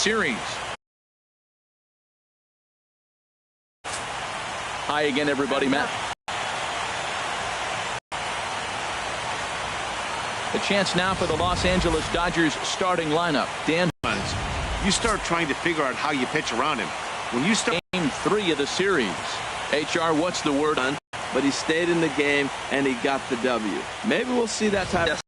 series. Hi again, everybody. Matt. A chance now for the Los Angeles Dodgers starting lineup. Dan. You start trying to figure out how you pitch around him. When you start Game 3 of the series. HR, what's the word on? But he stayed in the game and he got the W. Maybe we'll see that type of.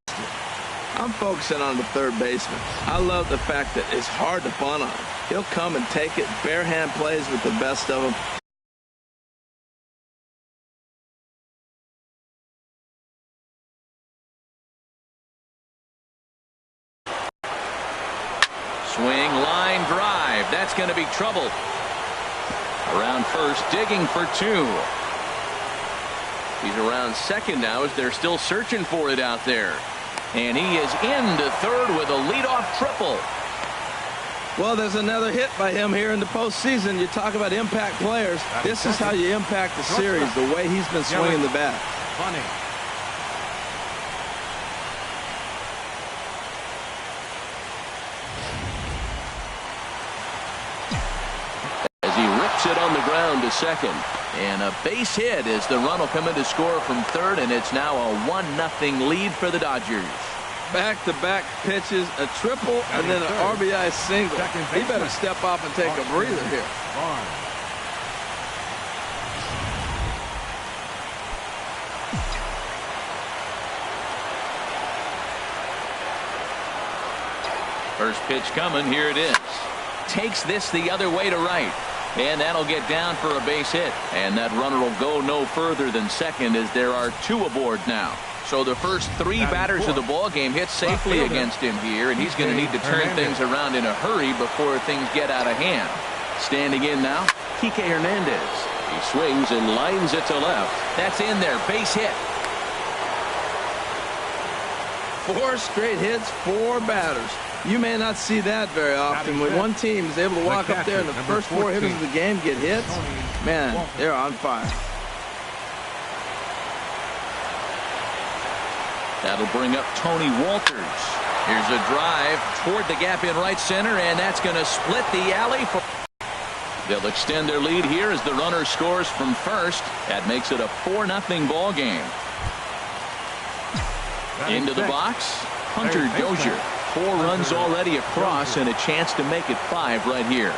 I'm focusing on the third baseman. I love the fact that it's hard to bunt on him. He'll come and take it. Bare hand plays with the best of them. Swing, line drive. That's going to be trouble. Around first, digging for 2. He's around second now as they're still searching for it out there. And he is into third with a leadoff triple. Well, there's another hit by him here in the postseason. You talk about impact players. This is how you impact the series, the way he's been swinging the bat. Funny. It on the ground to second, and a base hit as the run will come in to score from third, and it's now a 1-0 lead for the Dodgers. Back-to-back pitches, a triple, and then an RBI single. He better step up and take a breather here. First pitch coming, here it is. Takes this the other way to right. And that'll get down for a base hit. And that runner will go no further than second as there are 2 aboard now. So the first 3 batters of the ball game hit safely against him here, and he's going to need to turn things around in a hurry before things get out of hand. Standing in now, Kike Hernandez. He swings and lines it to left. That's in there, base hit. 4 straight hits, 4 batters. You may not see that very often. When one team is able to walk up there and the first 4 hitters of the game get hits, man, they're on fire. That'll bring up Tony Walters. Here's a drive toward the gap in right center, and that's going to split the alley. They'll extend their lead here as the runner scores from first. That makes it a 4-0 ball game. Into the box, Hunter Dozier. 4 runs already across and a chance to make it 5 right here.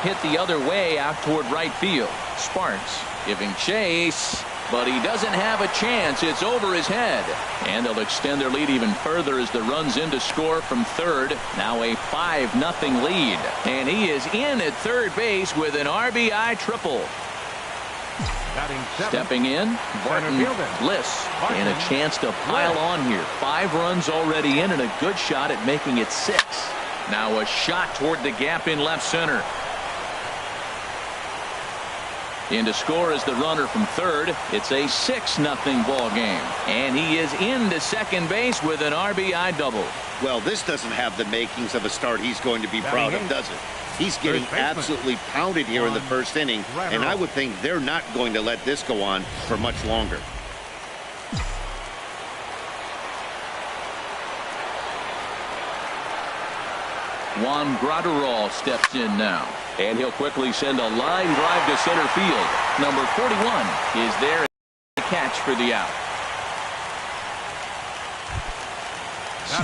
Hit the other way out toward right field. Sparks giving chase, but he doesn't have a chance. It's over his head. And they'll extend their lead even further as the run's in to score from third. Now a 5-0 lead. And he is in at third base with an RBI triple. Stepping in, Barton Bliss, and a chance to pile on here. 5 runs already in and a good shot at making it 6. Now a shot toward the gap in left center. In to score is the runner from third. It's a 6-0 ball game. And he is into second base with an RBI double. Well, this doesn't have the makings of a start he's going to be proud of, does it? He's getting absolutely pounded here in the first inning, and I would think they're not going to let this go on for much longer. Juan Graterol steps in now, and he'll quickly send a line drive to center field. Number 41 is there to catch for the out.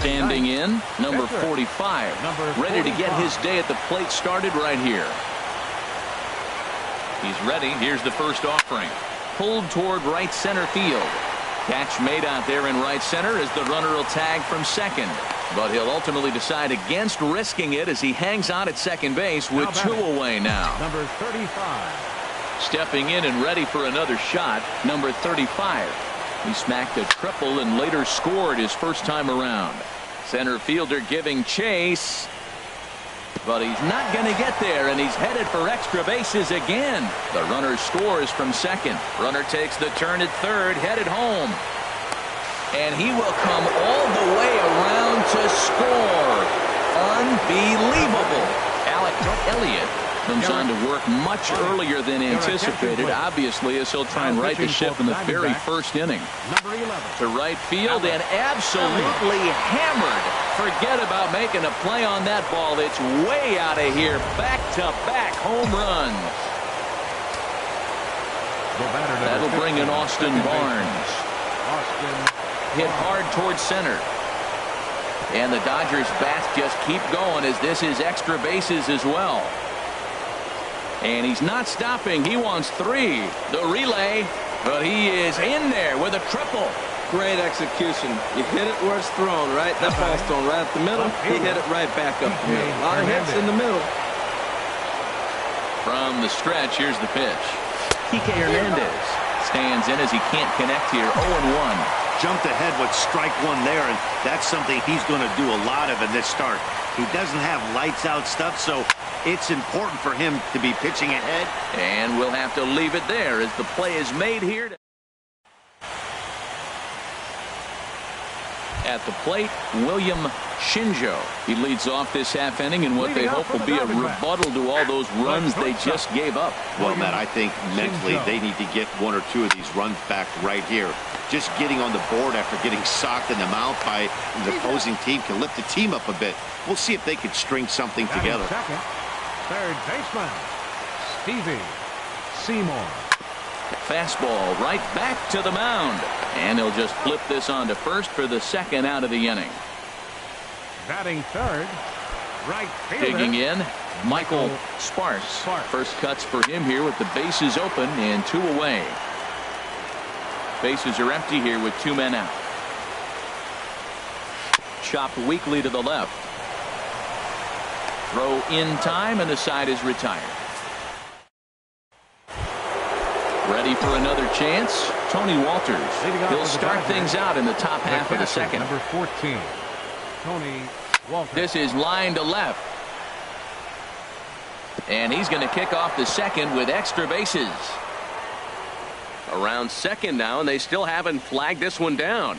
Standing in, number 45, ready to get his day at the plate started right here. He's ready. Here's the first offering. Pulled toward right center field. Catch made out there in right center as the runner will tag from second. But he'll ultimately decide against risking it as he hangs on at second base with 2 away now. Number 35. Stepping in and ready for another shot, number 35. He smacked a triple and later scored his first time around. Center fielder giving chase, but he's not going to get there, and he's headed for extra bases again. The runner scores from second. Runner takes the turn at third, headed home, and he will come all the way around to score. Unbelievable. Alec Elliott Comes on to work much earlier than anticipated, obviously, as he'll try and right the ship in the very first inning. To right field and absolutely hammered. Forget about making a play on that ball. It's way out of here. Back-to-back home runs. That'll bring in Austin Barnes. Hit hard towards center. And the Dodgers bats just keep going as this is extra bases as well. And he's not stopping. He wants 3. The relay, but he is in there with a triple. Great execution. You hit it where it's thrown, right? That ball's thrown right up the middle. He hit it right back up the middle. A lot of hits in the middle. From the stretch, here's the pitch. Kike Hernandez stands in as he can't connect here. 0-1. Jumped ahead with strike one there, and that's something he's going to do a lot of in this start. He doesn't have lights-out stuff, so it's important for him to be pitching ahead. And we'll have to leave it there as the play is made here. At the plate, William Shinjo. He leads off this half inning in what they hope will be a rebuttal to all those runs they just gave up. Well, Matt, I think mentally they need to get 1 or 2 of these runs back right here. Just getting on the board after getting socked in the mouth by the opposing team can lift the team up a bit. We'll see if they can string something together. Second, third baseman, Stevie Seymour. Fastball right back to the mound. And they'll just flip this on to first for the second out of the inning. Batting third, right fielder. Digging in, Michael Sparks. First cuts for him here with the bases open and 2 away. Bases are empty here with 2 men out. Chopped weakly to the left. Throw in time and the side is retired. Ready for another chance. Tony Walters. He'll start things out in the top half of the second. Number 14, Tony Walters. This is line to left. And he's going to kick off the second with extra bases. Around second now, and they still haven't flagged this one down.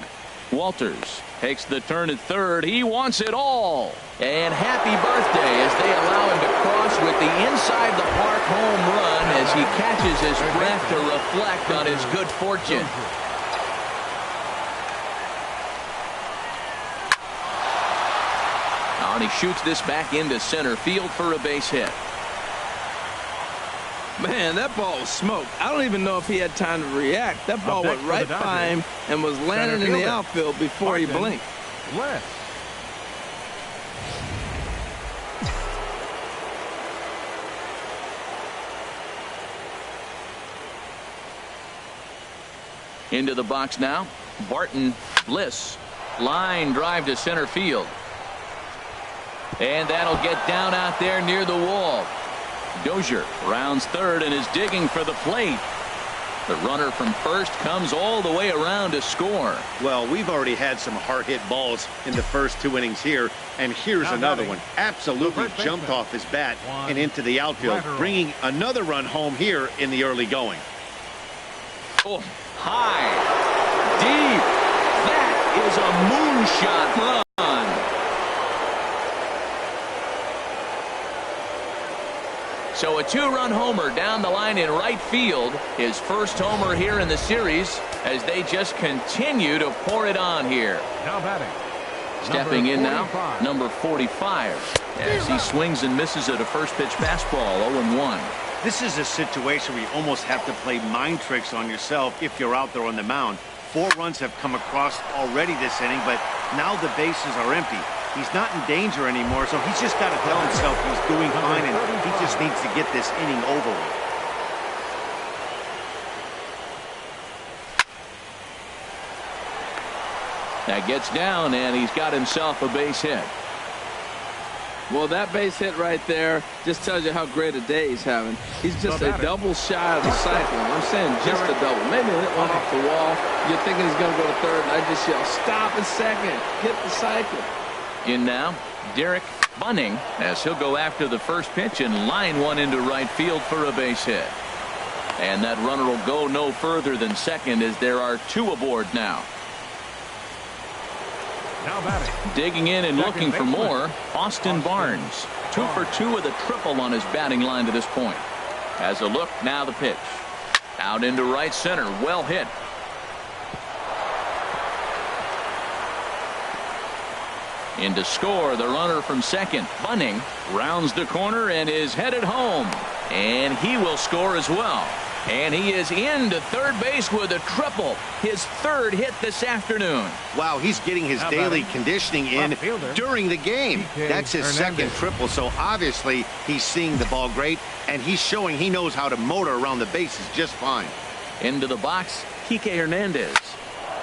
Walters takes the turn at third. He wants it all. And happy birthday as they allow him to cross with the inside the park home run as he catches his breath to reflect on his good fortune. And he shoots this back into center field for a base hit. Man, that ball was smoked. I don't even know if he had time to react. That ball went right by him and was landing in the outfield before he blinked. West. Into the box now. Barton Bliss. Line drive to center field. And that'll get down out there near the wall. Dozier rounds third and is digging for the plate. The runner from first comes all the way around to score. Well, we've already had some hard-hit balls in the first 2 innings here, and here's another one. Absolutely jumped off his bat and into the outfield, bringing another run home here in the early going. Oh, high, deep. That is a moonshot run. So a 2-run homer down the line in right field. His first homer here in the series as they just continue to pour it on here. Now batting. Stepping in now, number 45. As he swings and misses at a first pitch fastball, 0-1. This is a situation where you almost have to play mind tricks on yourself if you're out there on the mound. 4 runs have come across already this inning, but now the bases are empty. He's not in danger anymore, so he's just got to tell himself he's doing fine, and he just needs to get this inning over with. That gets down, and he's got himself a base hit. Well, that base hit right there just tells you how great a day he's having. He's just a double shy of the cycle. I'm saying just a double. Maybe hit one off the wall. You're thinking he's going to go to third, and I just yell, stop at second. Hit the cycle. In now, Derek Bunning, as he'll go after the first pitch and line one into right field for a base hit. And that runner will go no further than second as there are 2 aboard now. Now batting. Digging in and Second looking for baseman. more, Austin Barnes. 2 for 2 with a triple on his batting line to this point. As a look, now the pitch. Out into right center. Well hit. In to score, the runner from second. Bunning rounds the corner and is headed home. And he will score as well. And he is into third base with a triple. His third hit this afternoon. Wow, he's getting his daily conditioning in Outfielder. during the game. That's his second triple, so obviously he's seeing the ball great, and he's showing he knows how to motor around the bases just fine. Into the box, Kike Hernandez.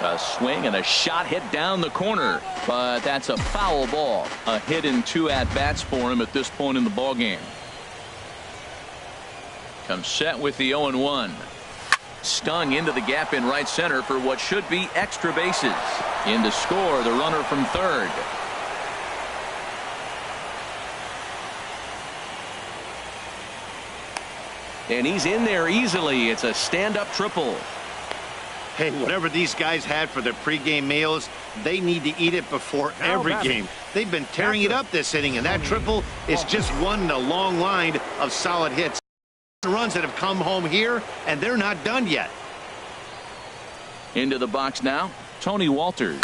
A swing and a shot hit down the corner, but that's a foul ball. A hit and 2 at-bats for him at this point in the ball game. Comes set with the 0-1. Stung into the gap in right center for what should be extra bases. In to score, the runner from third. And he's in there easily. It's a stand-up triple. Hey, whatever these guys had for their pregame meals, they need to eat it before every game. They've been tearing it up this inning, and that triple is just one in a long line of solid hits. Runs that have come home here, and they're not done yet. Into the box now, Tony Walters.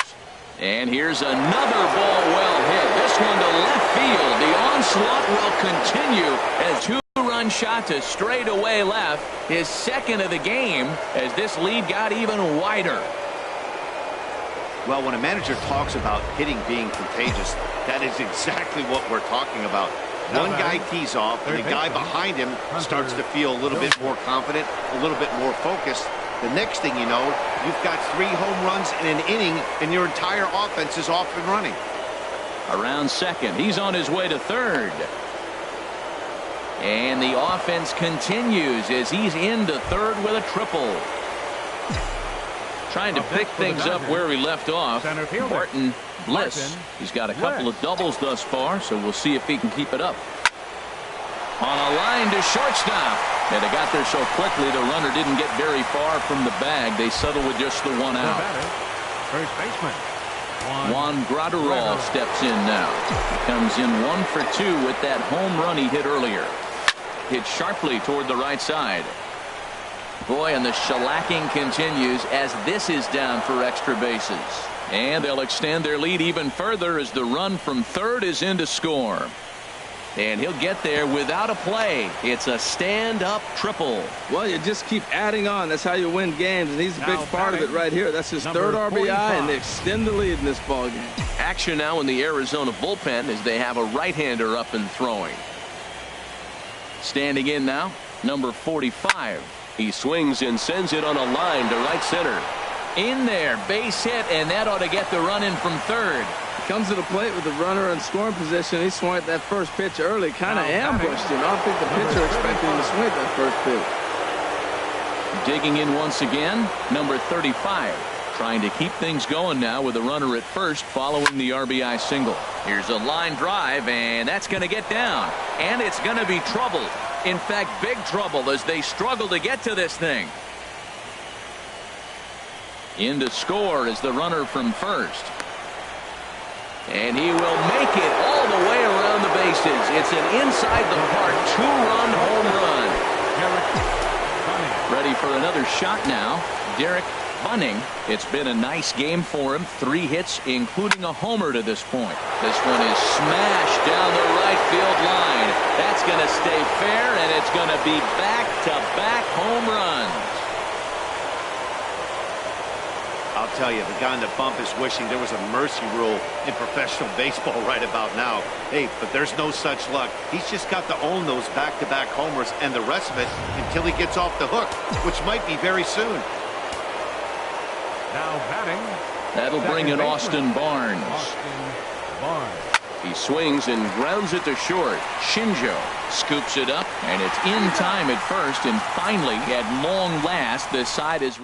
And here's another ball well hit. This one to left field. The onslaught will continue as 2-run shot to straightaway left. His second of the game as this lead got even wider. Well, when a manager talks about hitting being contagious, that is exactly what we're talking about. One guy tees off, and the guy behind him starts to feel a little bit more confident, a little bit more focused. The next thing you know, you've got 3 home runs in an inning, and your entire offense is off and running. Around second, he's on his way to third. And the offense continues as he's into third with a triple. Trying to pick things up where we left off. Martin Bliss. He's got a couple of doubles thus far, so we'll see if he can keep it up. On a line to shortstop. And they got there so quickly the runner didn't get very far from the bag. They settled with just the 1 out. First baseman. Juan Graterol steps in now. Comes in 1 for 2 with that home run he hit earlier. Hit sharply toward the right side. Boy, and the shellacking continues as this is down for extra bases. And they'll extend their lead even further as the run from third is in to score. And he'll get there without a play. It's a stand-up triple. Well, you just keep adding on. That's how you win games, and he's a big part of it right here. That's his third RBI, and they extend the lead in this ballgame. Action now in the Arizona bullpen as they have a right-hander up and throwing. Standing in now, number 45. He swings and sends it on a line to right center. In there, base hit, and that ought to get the run in from third. Comes to the plate with the runner in scoring position. He swung at that first pitch early, kind of ambushed him. I don't think the pitcher expected him to swing at that first pitch. Digging in once again, number 35. Trying to keep things going now with a runner at first following the RBI single. Here's a line drive, and that's going to get down. And it's going to be trouble. In fact, big trouble as they struggle to get to this thing. In to score is the runner from first. And he will make it all the way around the bases. It's an inside the park 2-run home run. Ready for another shot now. Derek Bunning. It's been a nice game for him. 3 hits, including a homer to this point. This one is smashed down the right field line. That's going to stay fair, and it's going to be back-to-back home runs. I'll tell you, the guy in the bump is wishing there was a mercy rule in professional baseball right about now. Hey, but there's no such luck. He's just got to own those back-to-back homers and the rest of it until he gets off the hook, which might be very soon. Now batting. That'll bring in Austin Barnes. He swings and grounds it to short. Shinjo scoops it up, and it's in time at first, and finally, at long last, the side is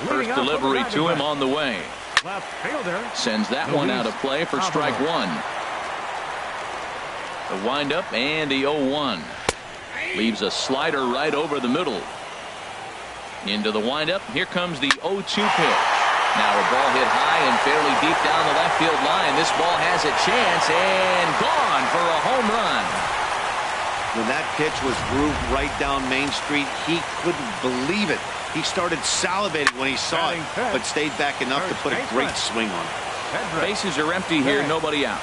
first delivery to him on the way. Left fielder Sends that one out of play for strike 1. The windup and the 0-1. Leaves a slider right over the middle. Into the windup. Here comes the 0-2 pitch. Now a ball hit high and fairly deep down the left field line. This ball has a chance and gone for a home run. When that pitch was grooved right down Main Street, he couldn't believe it. He started salivating when he saw it, but stayed back enough to put a great swing on it. Bases are empty here, nobody out.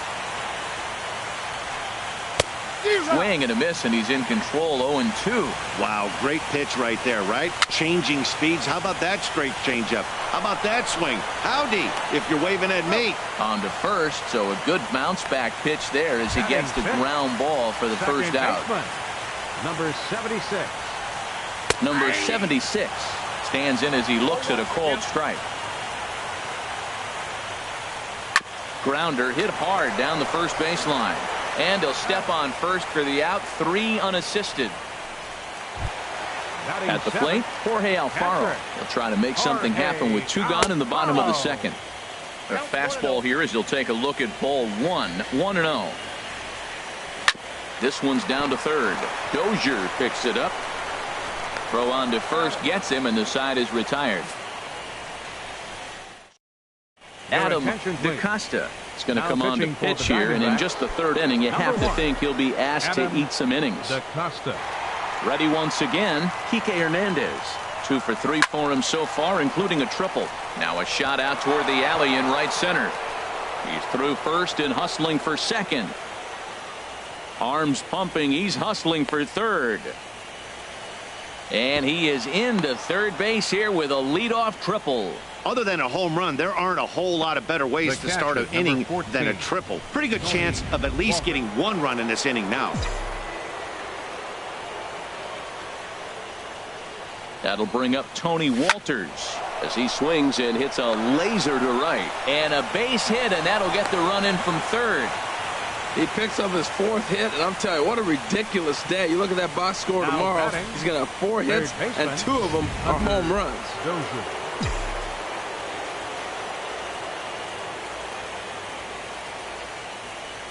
Swing and a miss, and he's in control. 0-2. Wow, great pitch right there, right? Changing speeds. How about that straight changeup? How about that swing? Howdy, if you're waving at me. On to first, so a good bounce back pitch there as he gets the ground ball for the first out. Number 76. Number 76 stands in as he looks at a called strike. Grounder hit hard down the first baseline. And he'll step on first for the out. 3 unassisted. At the plate, Jorge Alfaro. He'll try to make something happen with 2 gone in the bottom of the second. A fastball here as he'll take a look at ball 1. 1-0. This one's down to third. Dozier picks it up. Throw on to first gets him, and the side is retired. Adam DaCosta is going to come on to pitch here, and in just the third inning, you have to think he'll be asked to eat some innings. Ready once again, Kike Hernandez. 2 for 3 for him so far, including a triple. Now a shot out toward the alley in right center. He's through first and hustling for second. Arms pumping, he's hustling for third. And he is into third base here with a leadoff triple. Other than a home run, there aren't a whole lot of better ways to start an inning than a triple. Pretty good chance of at least getting 1 run in this inning now. That'll bring up Tony Walters as he swings and hits a laser to right. And a base hit, and that'll get the run in from third. He picks up his 4th hit, and I'm telling you, what a ridiculous day. You look at that box score tomorrow, he's going to have 4 hits, and 2 of them are home runs.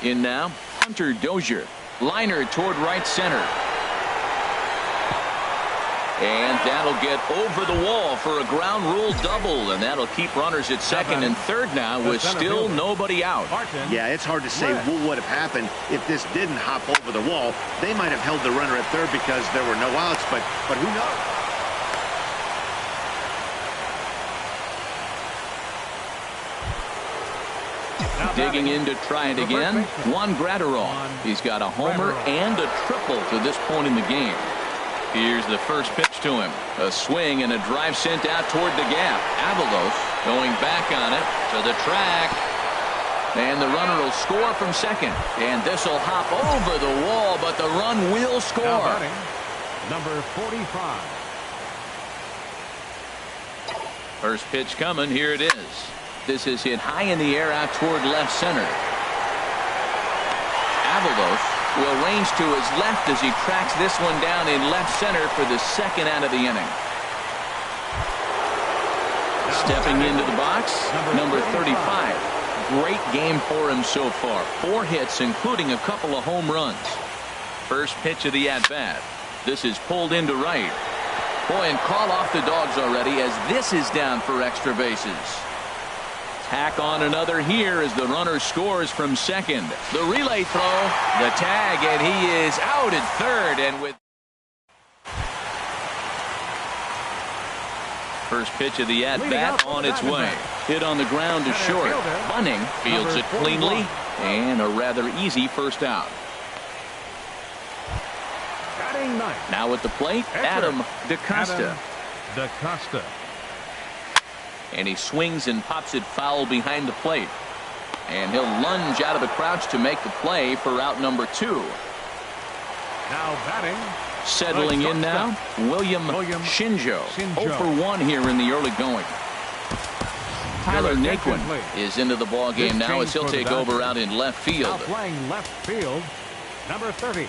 In now, Hunter Dozier. Liner toward right center. And that'll get over the wall for a ground rule double, and that'll keep runners at second and third now with still nobody out. Yeah, it's hard to say what would have happened if this didn't hop over the wall. They might have held the runner at third because there were no outs, but who knows? Digging in to try it again, Juan Gratterall. He's got a homer and a triple to this point in the game. Here's the first pitch to him. A swing and a drive sent out toward the gap. Avalos going back on it to the track. And the runner will score from second. And this will hop over the wall, but the run will score. Number 45. First pitch coming. Here it is. This is hit high in the air out toward left center. Avalos will range to his left as he tracks this one down in left center for the second out of the inning. Stepping into the box, number 35. Great game for him so far. 4 hits, including a couple of home runs. First pitch of the at-bat. This is pulled into right. Boy, and call off the dogs already as this is down for extra bases. Tack on another here as the runner scores from second. The relay throw, the tag, and he is out at third. And with first pitch of the at-bat on its way. Hit on the ground to short. Bunning fields it cleanly, and a rather easy first out. Now at the plate, Adam DaCosta. And he swings and pops it foul behind the plate. And he'll lunge out of the crouch to make the play for out number 2. Now batting. Settling in now, William Shinjo. 0 for 1 here in the early going. Tyler Naquin is into the ball game now as he'll take over out in left field. Playing left field, number 30.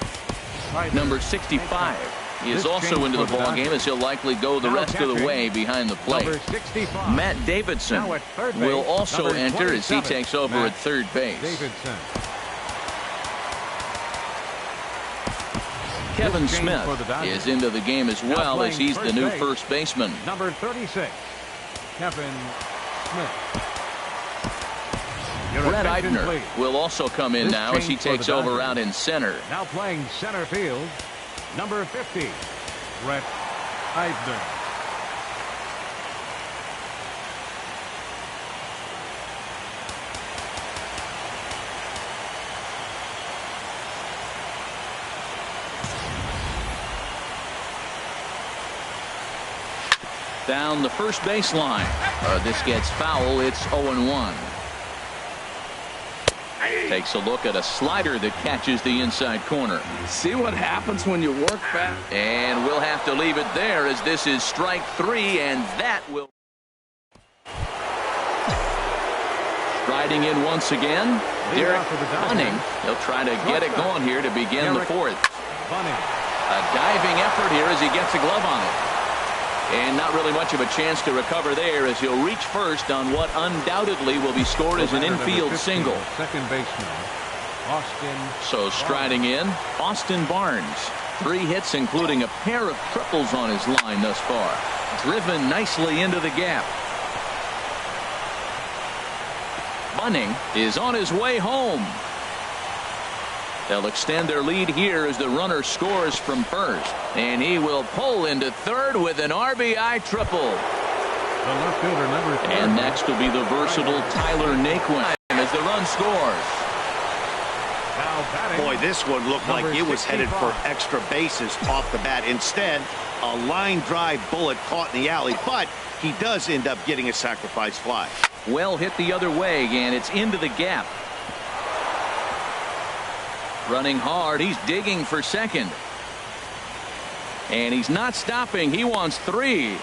Number 65. He is also into the ball game as he'll likely go the rest of the way behind the plate. Matt Davidson will also enter as he takes over at third base. Kevin Smith is into the game as well, as he's the new first baseman. Number 36, Kevin Smith. Brett Eibner will also come in now as he takes over out in center. Now playing center field, number 50, Brett Eibner. Down the first baseline. This gets foul. It's 0-1. Takes a look at a slider that catches the inside corner. See what happens when you work fast? And we'll have to leave it there, as this is strike 3, and that will... Striding in once again, Derek Bunning. He'll try to get it going here to begin the fourth. A diving effort here as he gets a glove on it. And not really much of a chance to recover there, as he'll reach first on what undoubtedly will be scored as an infield single. Second baseman, Austin. So striding in, Austin Barnes. 3 hits, including a pair of triples on his line thus far. Driven nicely into the gap. Bunning is on his way home. They'll extend their lead here as the runner scores from first. And he will pull into third with an RBI triple. The left fielder, number 3. And next will be the versatile Tyler Naquin as the run scores. Now batting, Boy, this one looked like it was headed for extra bases off the bat. Instead, a line drive bullet caught in the alley, but he does end up getting a sacrifice fly. Well hit the other way, and it's into the gap. Running hard, he's digging for second. And he's not stopping. He wants 3.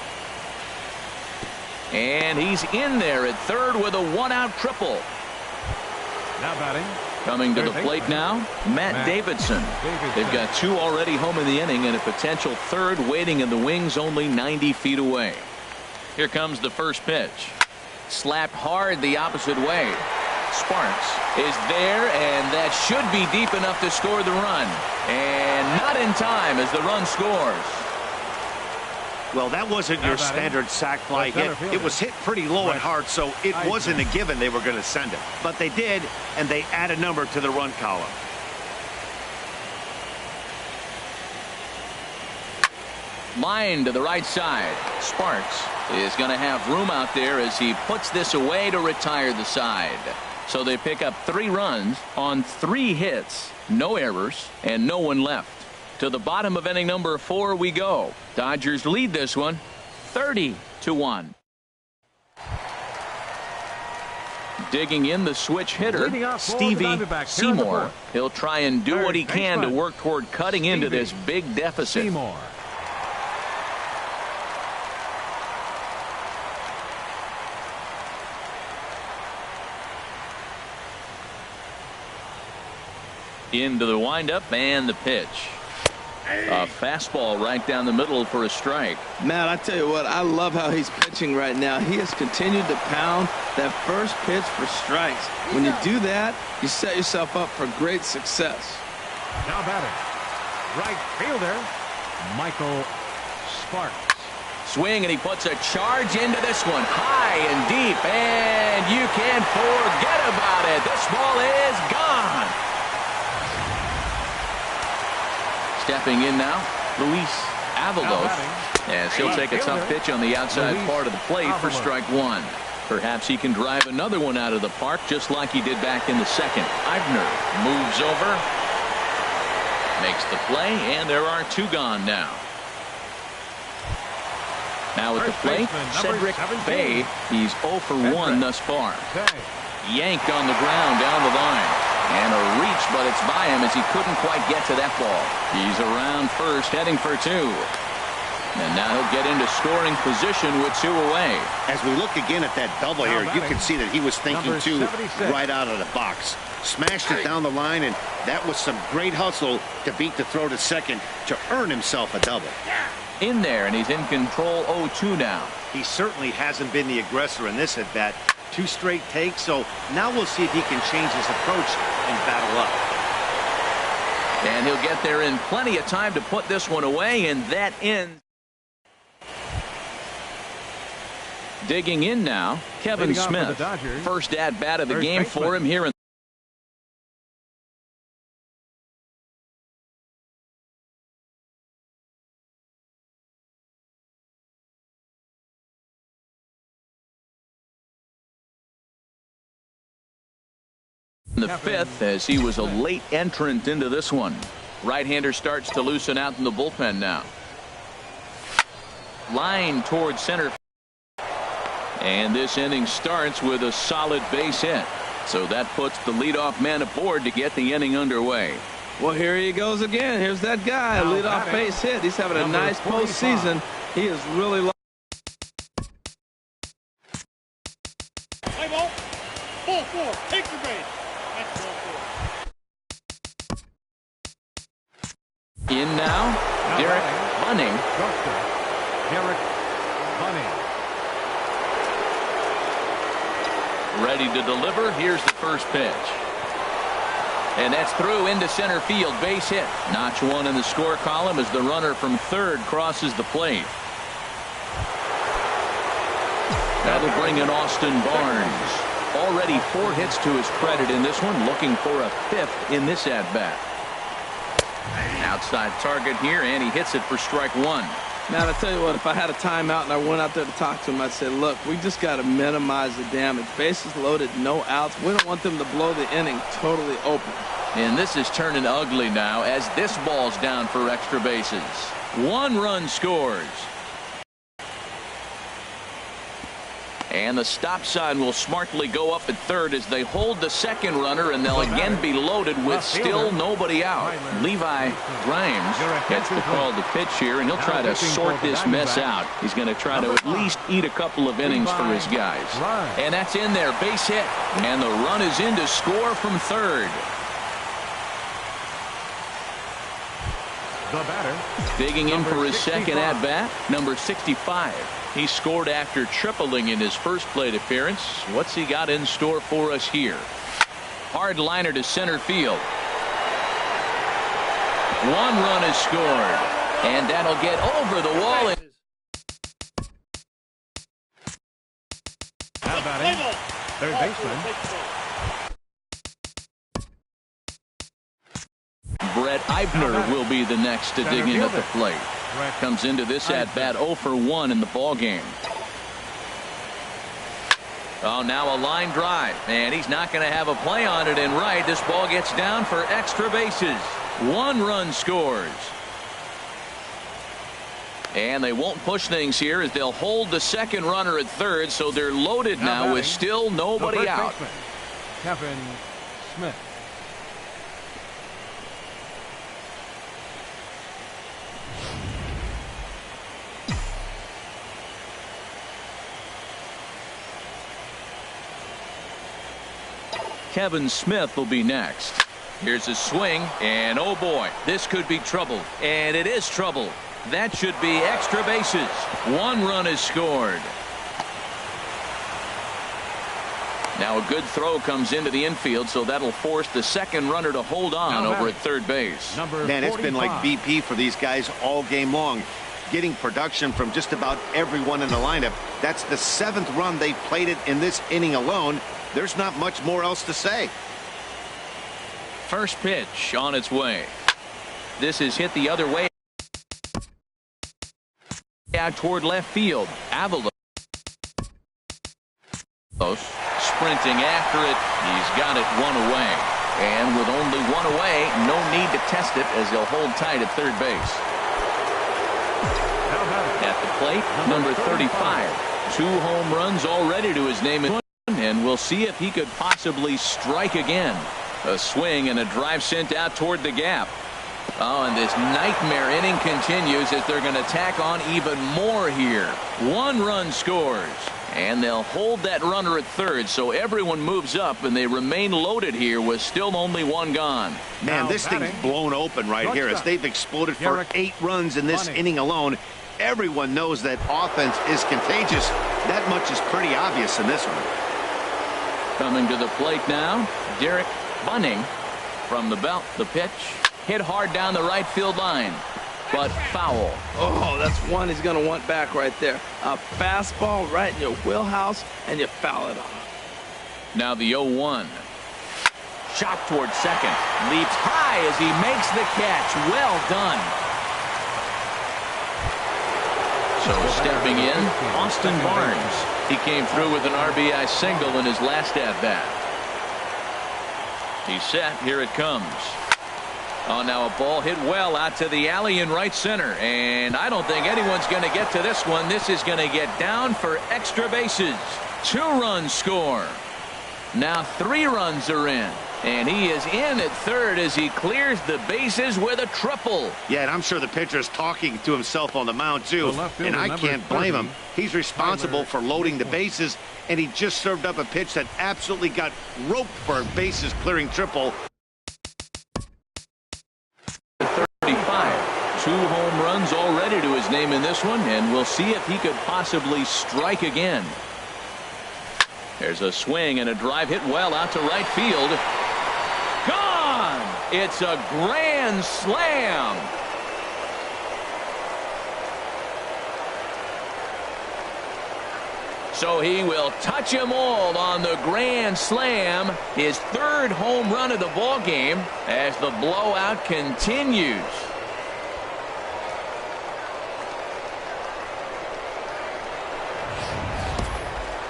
And he's in there at third with a 1-out triple. now batting. Coming to the plate now, Matt Davidson. They've got 2 already home in the inning, and a potential third waiting in the wings only 90 feet away. Here comes the first pitch. Slapped hard the opposite way. Sparks is there, and that should be deep enough to score the run. And not in time as the run scores. Well, that wasn't your standard sac fly hit. It was hit pretty low and hard, so it wasn't a given they were going to send it. But they did, and they add a number to the run column. Line to the right side. Sparks is going to have room out there as he puts this away to retire the side. So they pick up 3 runs on 3 hits, no errors, and no one left. To the bottom of inning number 4 we go. Dodgers lead this one 30-1. Digging in the switch hitter, Stevie Seymour. He'll try and do what he can to work toward cutting into this big deficit. Seymour. Into the windup and the pitch. A fastball right down the middle for a strike. Matt, I tell you what, I love how he's pitching right now. He has continued to pound that first pitch for strikes. When you do that, you set yourself up for great success. Now batting, right fielder, Michael Sparks. Swing, and he puts a charge into this one, high and deep, and you can't forget about it. This ball is gone. Stepping in now, Luis Avalos, as he'll take a tough pitch on the outside part of the plate for strike 1. Perhaps he can drive another one out of the park, just like he did back in the second. Eibner moves over, makes the play, and there are 2 gone now. Now at the plate, Cedric Bay. He's 0 for 1 thus far. Yanked on the ground down the line. And a reach, but it's by him as he couldn't quite get to that ball. He's around first, heading for 2. And now he'll get into scoring position with 2 away. As we look again at that double here, you can see that he was thinking 2 right out of the box. Smashed it down the line, and that was some great hustle to beat the throw to second to earn himself a double. In there, and he's in control 0-2 now. He certainly hasn't been the aggressor in this at-bat. 2 straight takes, so now we'll see if he can change his approach and battle up. And he'll get there in plenty of time to put this one away, and that ends. Digging in now, Kevin Smith. First at-bat of the game for him here in the fifth, as he was a late entrant into this one. Right-hander starts to loosen out in the bullpen now. Line towards center. And this inning starts with a solid base hit. So that puts the leadoff man aboard to get the inning underway. Well, here he goes again. Here's that guy, a leadoff base hit. He's having a nice postseason. He is really. Play ball. Ball four. Take the base. That's ball four. In now, Derek Bunning. Derek Bunning. Ready to deliver. Here's the first pitch. And that's through into center field. Base hit. Notch one in the score column as the runner from third crosses the plate. That'll bring in Austin Barnes. Already 4 hits to his credit in this one. Looking for a 5th in this at-bat. Outside target here, and he hits it for strike 1. Man, I tell you what, if I had a timeout and I went out there to talk to him, I'd say, look, we just got to minimize the damage. Bases loaded, no outs. We don't want them to blow the inning totally open. And this is turning ugly now as this ball's down for extra bases. 1 run scores. And the stop sign will smartly go up at third as they hold the second runner, and they'll again be loaded with still nobody out. Levi Grimes gets the call to pitch here, and he'll try to sort this mess out. He's going to try to at least eat a couple of innings for his guys. And that's in there, base hit. And the run is in to score from third. The batter. Digging in for his second at-bat, number 65. He scored after tripling in his first plate appearance. What's he got in store for us here? Hard liner to center field. 1 run is scored. And that'll get over the wall. Now batting, third baseman. Brett Eibner will be the next to dig in at the plate. Comes into this at-bat 0 for 1 in the ball game. Oh, now a line drive, and he's not going to have a play on it in right. This ball gets down for extra bases. 1 run scores. And they won't push things here as they'll hold the second runner at third, so they're loaded now with still nobody out. Kevin Smith. Kevin Smith will be next. Here's a swing, and oh boy, this could be trouble. And it is trouble. That should be extra bases. 1 run is scored. Now a good throw comes into the infield, so that'll force the second runner to hold on over at third base. Man, it's been like BP for these guys all game long. Getting production from just about everyone in the lineup. That's the 7th run they've plated in this inning alone. There's not much more else to say. First pitch on its way. This is hit the other way. Out toward left field. Avalos sprinting after it. He's got it 1 away. And with only 1 away, no need to test it as they'll hold tight at third base. At the plate, number 35. 2 home runs already to his name. And we'll see if he could possibly strike again. A swing and a drive sent out toward the gap. Oh, and this nightmare inning continues as they're going to tack on even more here. 1 run scores. And they'll hold that runner at third, so everyone moves up, and they remain loaded here with still only 1 gone. Man, this thing's blown open right here as they've exploded for 8 runs in this inning alone. Everyone knows that offense is contagious. That much is pretty obvious in this one. Coming to the plate now, Derek Bunning from the belt. The pitch. Hit hard down the right field line, but foul. Oh, that's one he's going to want back right there. A fastball right in your wheelhouse, and you foul it off. Now the 0-1. Shot towards second. Leaps high as he makes the catch. Well done. So stepping in, Austin Barnes. He came through with an RBI single in his last at-bat. He's set. Here it comes. Oh, now a ball hit well out to the alley in right center. And I don't think anyone's going to get to this one. This is going to get down for extra bases. 2-run score. Now 3 runs are in. And he is in at third as he clears the bases with a triple. Yeah, and I'm sure the pitcher is talking to himself on the mound, too. And I can't blame him. He's responsible for loading the bases, and he just served up a pitch that absolutely got roped for a bases-clearing triple. 35. 2 home runs already to his name in this one, and we'll see if he could possibly strike again. There's a swing and a drive hit well out to right field. Gone! It's a grand slam. So he will touch them all on the grand slam. His 3rd home run of the ball game as the blowout continues.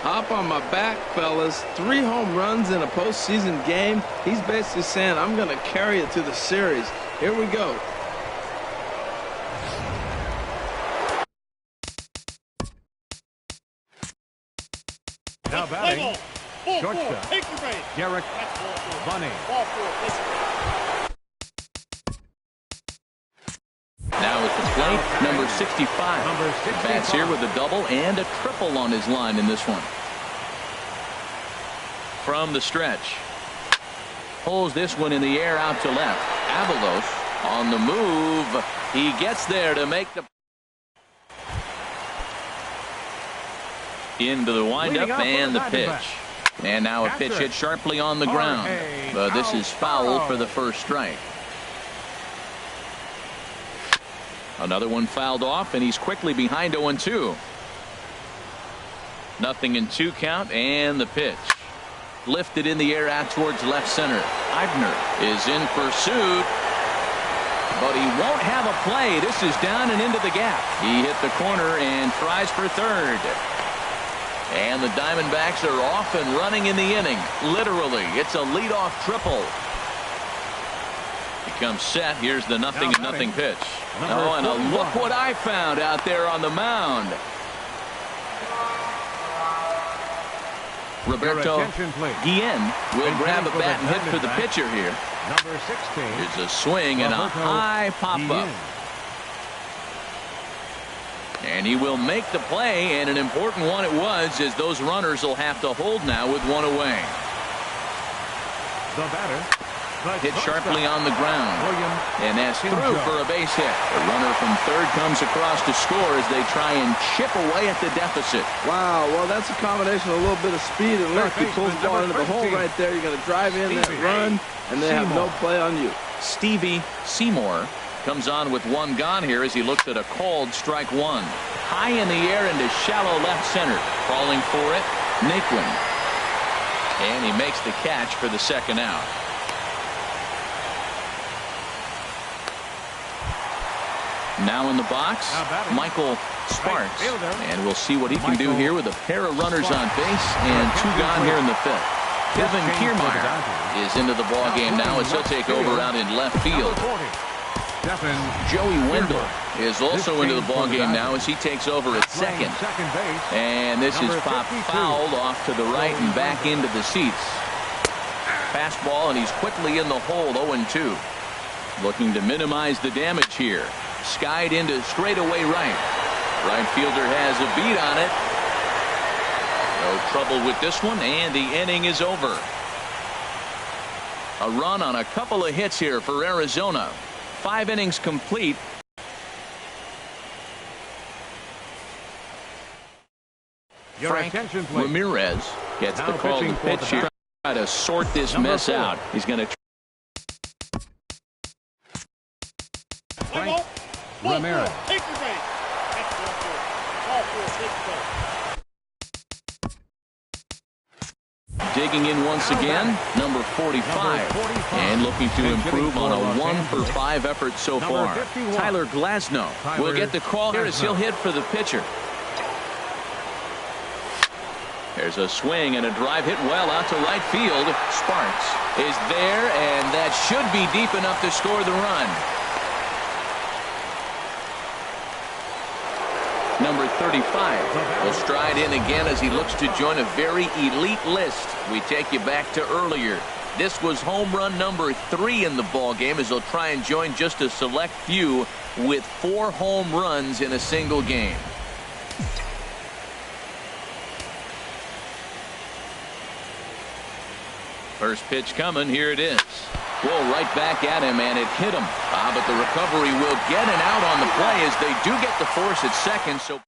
Hop on my back, fellas. 3 home runs in a postseason game. He's basically saying, I'm going to carry it to the series. Here we go. Now batting, shortstop, Derek Bunny. Now at the plate, number 65. Bats here with a double and a triple on his line in this one. From the stretch. Pulls this one in the air out to left. Avalos on the move. He gets there to make the... Into the windup and the pitch. And now a pitch hit sharply on the ground. But this is foul for the first strike. Another one fouled off, and he's quickly behind 0-2. 0-2 count, and the pitch. Lifted in the air out towards left center. Eibner is in pursuit, but he won't have a play. This is down and into the gap. He hit the corner and tries for third. And the Diamondbacks are off and running in the inning. Literally, it's a leadoff triple. Becomes set. Here's the 0-0 pitch. Oh, and look what I found out there on the mound. Roberto Guillen will grab a bat and hit for the pitcher here. Number 16. Here's a swing and a high pop-up. And he will make the play, and an important one it was, as those runners will have to hold now with 1 away. The batter. Hit sharply on the ground, and that's through for a base hit. The runner from third comes across to score as they try and chip away at the deficit. Wow, well, that's a combination of a little bit of speed and lift. He pulls the ball into the hole right there. You're going to drive in that run, and they have no play on you. Stevie Seymour comes on with 1 gone here as he looks at a called strike 1. High in the air into shallow left center. Crawling for it, Naquin. And he makes the catch for the 2nd out. Now in the box, Michael Sparks. And we'll see what he can do here with a pair of runners on base and 2 gone here in the 5th. Kevin Kiermaier is into the ball game now as he'll take over out in left field. Joey Wendell is also into the ball game now as he takes over at second. And this is popped fouled off to the right and back into the seats. Fastball, and he's quickly in the hole, 0-2. Looking to minimize the damage here. Skied into straightaway right. Right fielder has a beat on it. No trouble with this one, and the inning is over. A run on a couple of hits here for Arizona. 5 innings complete. Frank Ramirez gets the call to pitch here. Try to sort this mess out. He's going to Frank Ramirez. Take your base. That's ball four. Ball four. Take your base. Digging in once again, number 45. And looking to improve on a 1-for-5 effort so far. Tyler Glasnow will get the call here as he'll hit for the pitcher. There's a swing and a drive hit well out to right field. Sparks is there, and that should be deep enough to score the run. Number 35 will stride in again as he looks to join a very elite list. We take you back to earlier. This was home run number 3 in the ball game as he'll try and join just a select few with 4 home runs in a single game. First pitch coming. Here it is. Whoa, right back at him, and it hit him. But the recovery will get an out on the play as they do get the force at second. So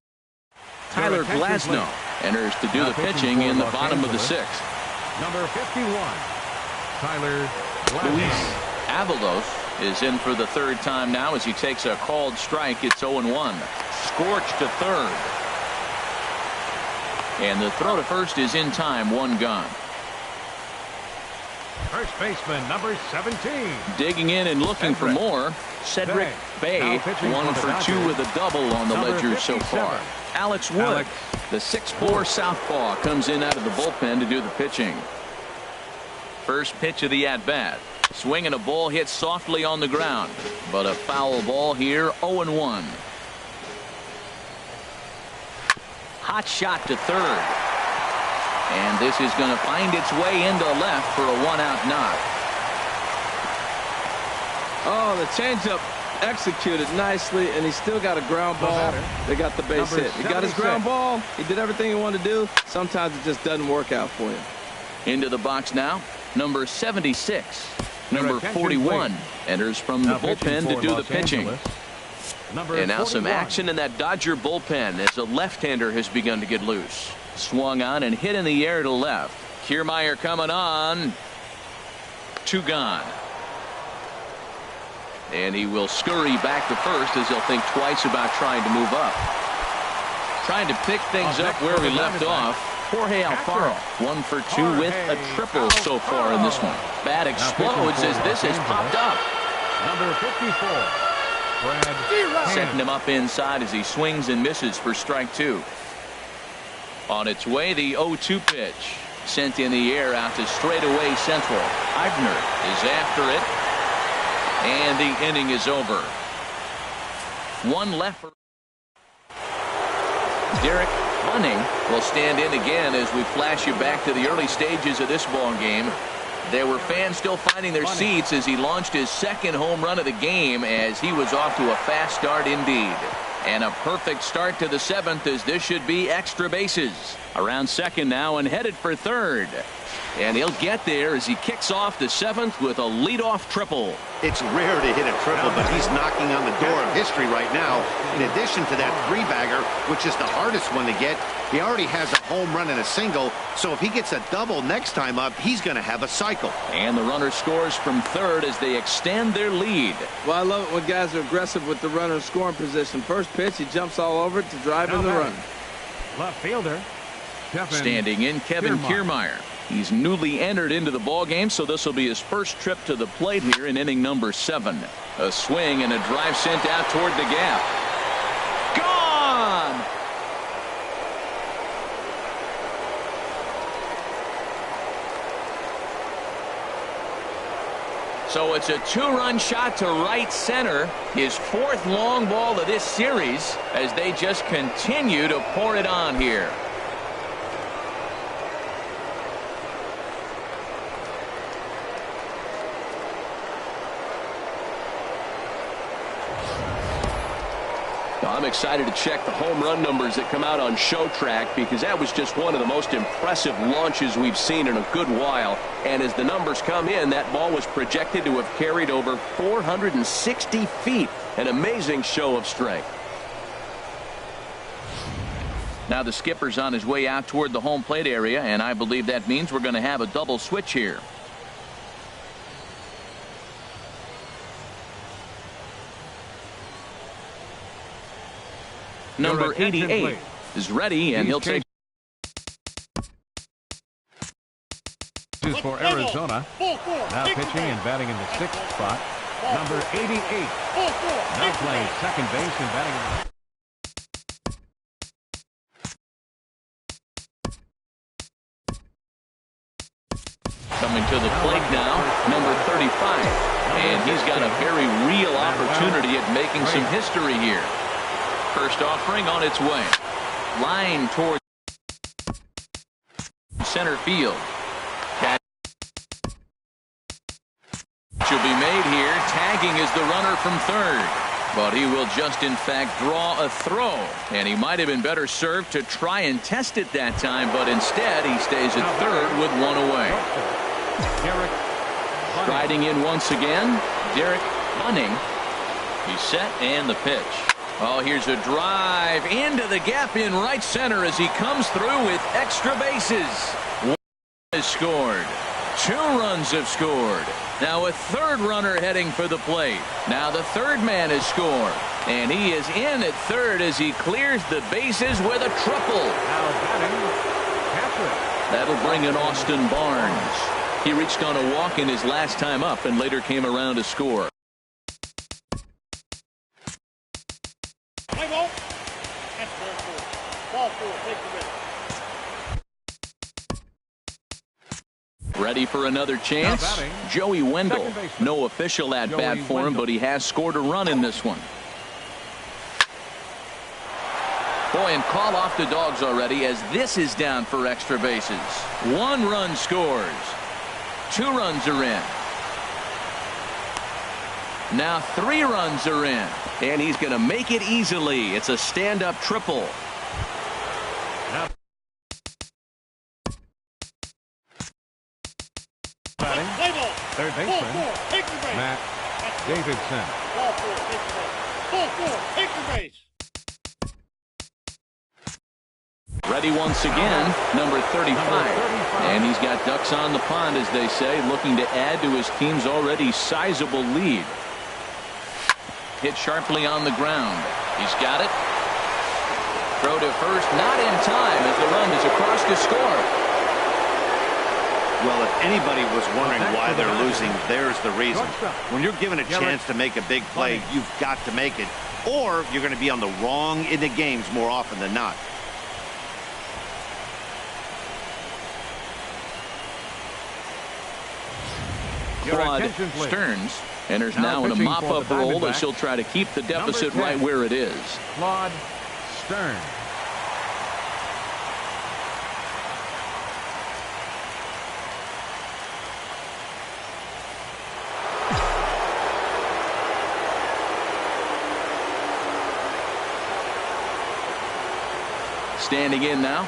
Tyler Glasnow enters to do the pitching in the bottom of the 6th. Number 51, Tyler Glasnow. Luis Avalos is in for the 3rd time now as he takes a called strike. It's 0-1. Scorched to 3rd. And the throw to first is in time. 1 gone. First baseman, number 17. Digging in and looking for more. Cedric Bay, 1 for 2 with a double on the ledger so far. Alex Wood, the 6'4 southpaw, comes in out of the bullpen to do the pitching. First pitch of the at-bat. Swing and a ball hit softly on the ground, but a foul ball here. 0-1. Hot shot to 3rd. And this is going to find its way into left for a 1-out knock. Oh, the changeup executed nicely, and he still got a ground ball. They got the base hit. He got his ground ball. He did everything he wanted to do. Sometimes it just doesn't work out for him. Into the box now, number 76. Number 41 enters from the bullpen to do the pitching. And now some action in that Dodger bullpen as a left-hander has begun to get loose. Swung on and hit in the air to left. Kiermaier coming on. 2 gone. And he will scurry back to first as he'll think twice about trying to move up. Trying to pick things up where we left off. Jorge Alfaro, 1 for 2 with a triple so far in this one. Bat explodes as this has popped up. Number 54, Brad. Setting him up inside as he swings and misses for strike 2. On its way, the 0-2 pitch. Sent in the air out to straightaway central. Eibner is after it. And the inning is over. 1 left for Derek Bunning will stand in again as we flash you back to the early stages of this ball game. There were fans still finding their seats as he launched his 2nd home run of the game as he was off to a fast start indeed. And a perfect start to the 7th as this should be extra bases. Around 2nd now and headed for 3rd. And he'll get there as he kicks off the 7th with a leadoff triple. It's rare to hit a triple, but he's knocking on the door of history right now. In addition to that 3-bagger, which is the hardest one to get, he already has a home run and a single. So if he gets a double next time up, he's going to have a cycle. And the runner scores from 3rd as they extend their lead. Well, I love it when guys are aggressive with the runner in scoring position. First pitch, he jumps all over it to drive in the run. Left fielder, standing in, Kevin Kiermaier. He's newly entered into the ball game, so this will be his first trip to the plate here in inning number 7. A swing and a drive sent out toward the gap. Gone! So it's a 2-run shot to right center. His 4th long ball of this series as they just continue to pour it on here. I'm excited to check the home run numbers that come out on Show Track because that was just one of the most impressive launches we've seen in a good while. And as the numbers come in, that ball was projected to have carried over 460 feet. An amazing show of strength. Now the skipper's on his way out toward the home plate area, and I believe that means we're going to have a double switch here. Number 88 is ready, and he'll take. For Arizona. Now pitching and batting in the 6th spot. Number 88. Now playing second base and batting in the... Coming to the plate now, number 35. And he's got a very real opportunity at making some history here. First offering on its way. Line toward center field. Should be made here. Tagging is the runner from third. But he will just, in fact, draw a throw. And he might have been better served to try and test it that time, but instead he stays at third with one away. Striding in once again, Derek Bunning. He's set, and the pitch. Oh, here's a drive into the gap in right center as he comes through with extra bases. One has scored. 2 runs have scored. Now a third runner heading for the plate. Now the third man has scored. And he is in at third as he clears the bases with a triple. Now batting, that'll bring in Austin Barnes. He reached on a walk in his last time up and later came around to score. Play ball. That's ball 4. Take the base. Ready for another chance? Joey Wendell. No official at-bat for him, but he has scored a run in this one. Boy, and call off the Dogs already as this is down for extra bases. 1 run scores. 2 runs are in. Now 3 runs are in. And he's going to make it easily. It's a stand-up triple. Third baseman, Matt Davidson. Ball 4, take the base. Ball 4, take the base. Ready once again, number 35. And he's got ducks on the pond, as they say, looking to add to his team's already sizable lead. Hit sharply on the ground. He's got it. Throw to first, not in time as the run is across to score. Well, if anybody was wondering why they're losing, there's the reason. When you're given a chance to make a big play, you've got to make it, or you're going to be on the wrong end of games more often than not. Claude Stearns enters now in a mop-up role as he'll try to keep the deficit right where it is. Claude Stearns. Standing in now,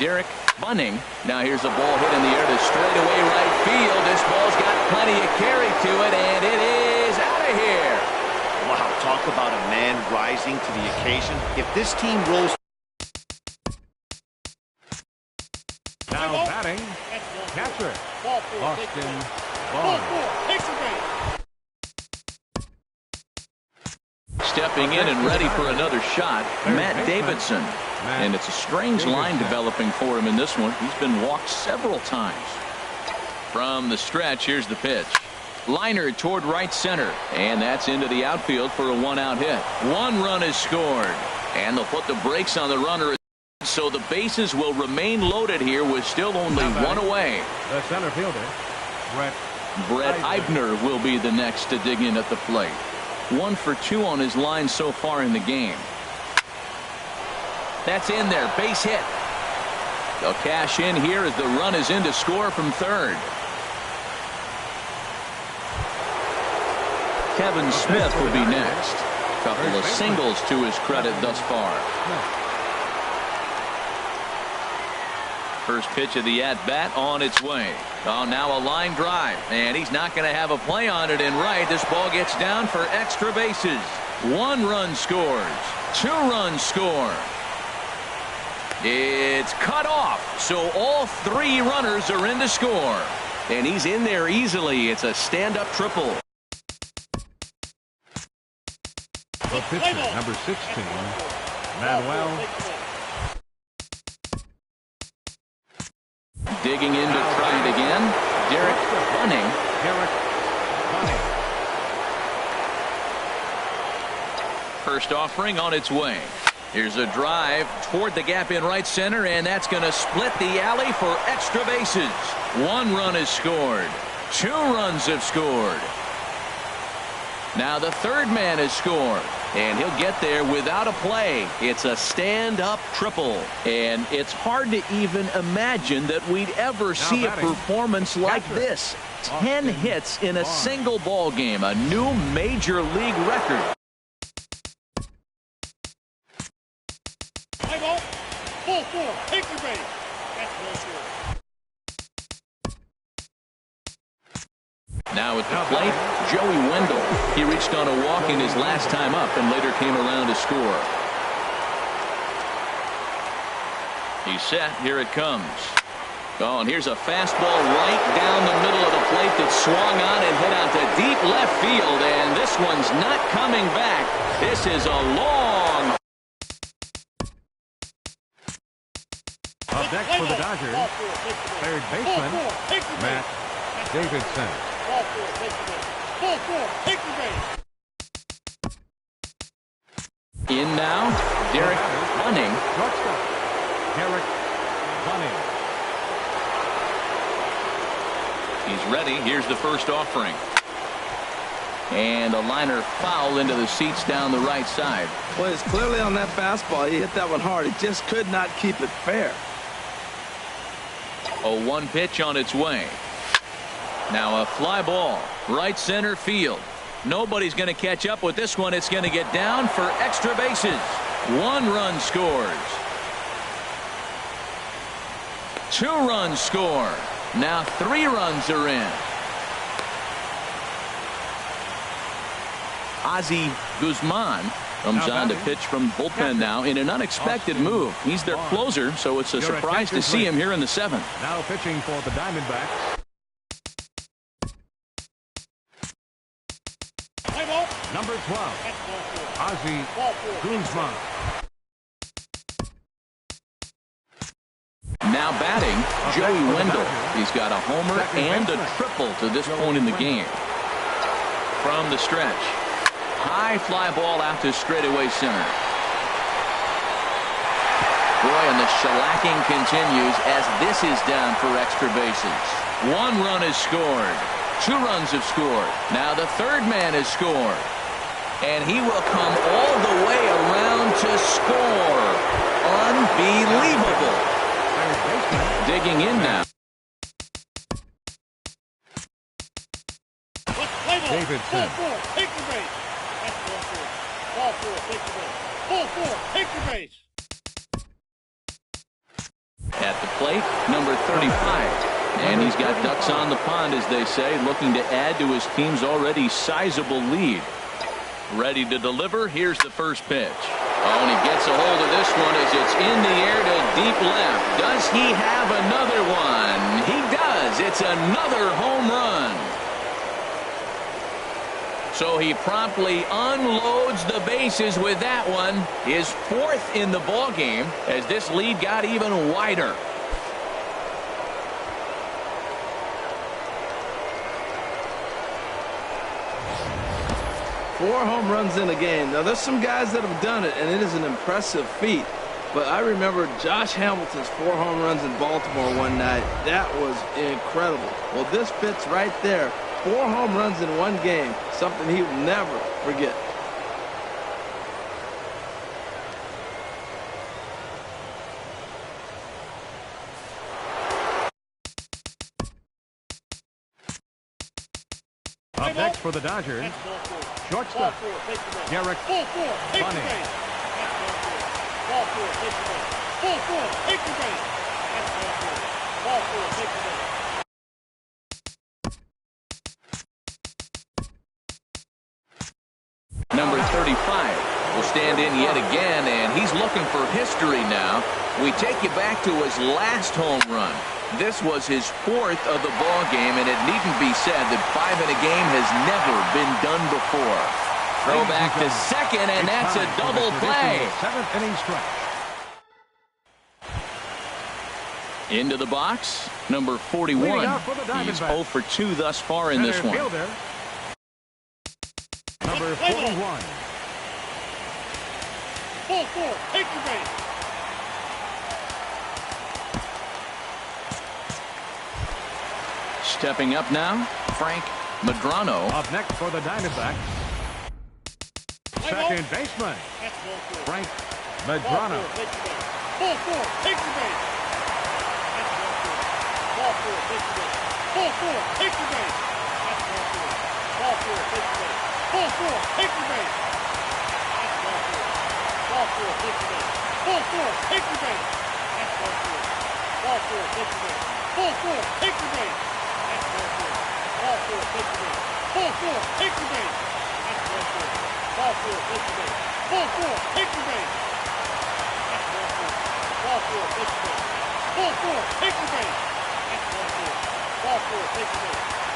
Derek Bunning. Now here's a ball hit in the air to straightaway right field. This ball's got plenty of carry to it, and it is out of here. Wow, talk about a man rising to the occasion. If this team rolls... Now batting, catcher, Austin Ball Barnes. 4, take the base. Stepping in and ready for another shot, Matt Davidson. And it's a strange line developing for him in this one. He's been walked several times. From the stretch, here's the pitch. Liner toward right center. And that's into the outfield for a 1-out hit. 1 run is scored. And they'll put the brakes on the runner. So the bases will remain loaded here with still only 1 away. The center fielder, Brett Eibner will be the next to dig in at the plate. 1 for 2 on his line so far in the game. That's in there. Base hit. They'll cash in here as the run is in to score from third. Kevin Smith will be next. Couple of singles to his credit thus far. First pitch of the at-bat on its way. Oh, now a line drive. And he's not going to have a play on it in right. This ball gets down for extra bases. 1 run scores. 2 runs score. It's cut off, so all 3 runners are in to score. And he's in there easily. It's a stand-up triple. The pitcher, number 16, Manuel. Digging in to try it again. Derek Bunning. Derek Bunning. First offering on its way. Here's a drive toward the gap in right center, and that's going to split the alley for extra bases. One run is scored. Two runs have scored. Now the third man has scored, and he'll get there without a play. It's a stand-up triple, and it's hard to even imagine that we'd ever see a performance like this. 10 hits in a single ball game, a new major league record. Play ball. Ball four. Take your base. That's ball four. Now at the plate, Joey Wendell. He reached on a walk in his last time up and later came around to score. He's set. Here it comes. Oh, and here's a fastball right down the middle of the plate that swung on and hit out to deep left field, and this one's not coming back. This is a long. Up next for the Dodgers, third baseman, Matt Davidson. Ball four. Take your base. Ball four. Take your base. In now, Derek Bunning. Shortstop, Derek Bunning. He's ready. Here's the first offering. And a liner foul into the seats down the right side. Well, it's clearly on that fastball. He hit that one hard. He just could not keep it fair. A 1 pitch on its way. Now a fly ball, right center field. Nobody's going to catch up with this one. It's going to get down for extra bases. 1 run scores. 2 runs score. Now 3 runs are in. Ozzie Guzman comes on to pitch from bullpen now in an unexpected move. He's their closer, so it's a surprise to see him here in the 7th. Now pitching for the Diamondbacks. Number 12, Ozzie Guzman. Now batting, Joey Wendell. He's got a homer and a triple to this point in the game. From the stretch, high fly ball out to straightaway center. Boy, and the shellacking continues as this is down for extra bases. 1 run is scored. 2 runs have scored. Now the third man has scored. And he will come all the way around to score. Unbelievable. Digging in now. Davidson. Ball four. Take your base. That's ball four. Ball four. Take your base. Ball four. Take your base. At the plate, number 35. And he's got ducks on the pond, as they say, looking to add to his team's already sizable lead. Ready to deliver. Here's the first pitch. Oh, and he gets a hold of this one as it's in the air to deep left. Does he have another one? He does. It's another home run. So he promptly unloads the bases with that one. His 4th in the ball game as this lead got even wider. Four home runs in a game. Now, there's some guys that have done it, and it is an impressive feat. But I remember Josh Hamilton's 4 home runs in Baltimore one night. That was incredible. Well, this fits right there. 4 home runs in one game, something he will never forget. Up next for the Dodgers, shortstop, Derek Bunning. Ball four. Take your base. Ball four. Take your base. That's ball four. Ball four. Take your base. Number 35 will stand in yet again, and he's looking for history now. We take you back to his last home run. This was his 4th of the ball game, and it needn't be said that 5 in a game has never been done before. Throw back to second, and that's a double play. Seventh inning stretch. Into the box, number 41. He's 0 for 2 thus far in this one. Fielder, number 41. 4-4, take your base. Stepping up now, Frank Medrano. Up next for the Diamondbacks, second baseman, That's ball 4. Frank Medrano. 4-4, take your base. Ball 4, take your base. 4-4, take your base. That's ball 4. Ball 4, take your base. 4-4, take your base. That's ball 4. Ball 4, take your base. 4-4, take your base. That's ball 4. Ball 4, take your base. 4-4, take your base. That's ball 4. Ball 4, take your base. 4-4, take your base. That's ball 4. Ball 4, take your base. 4-4,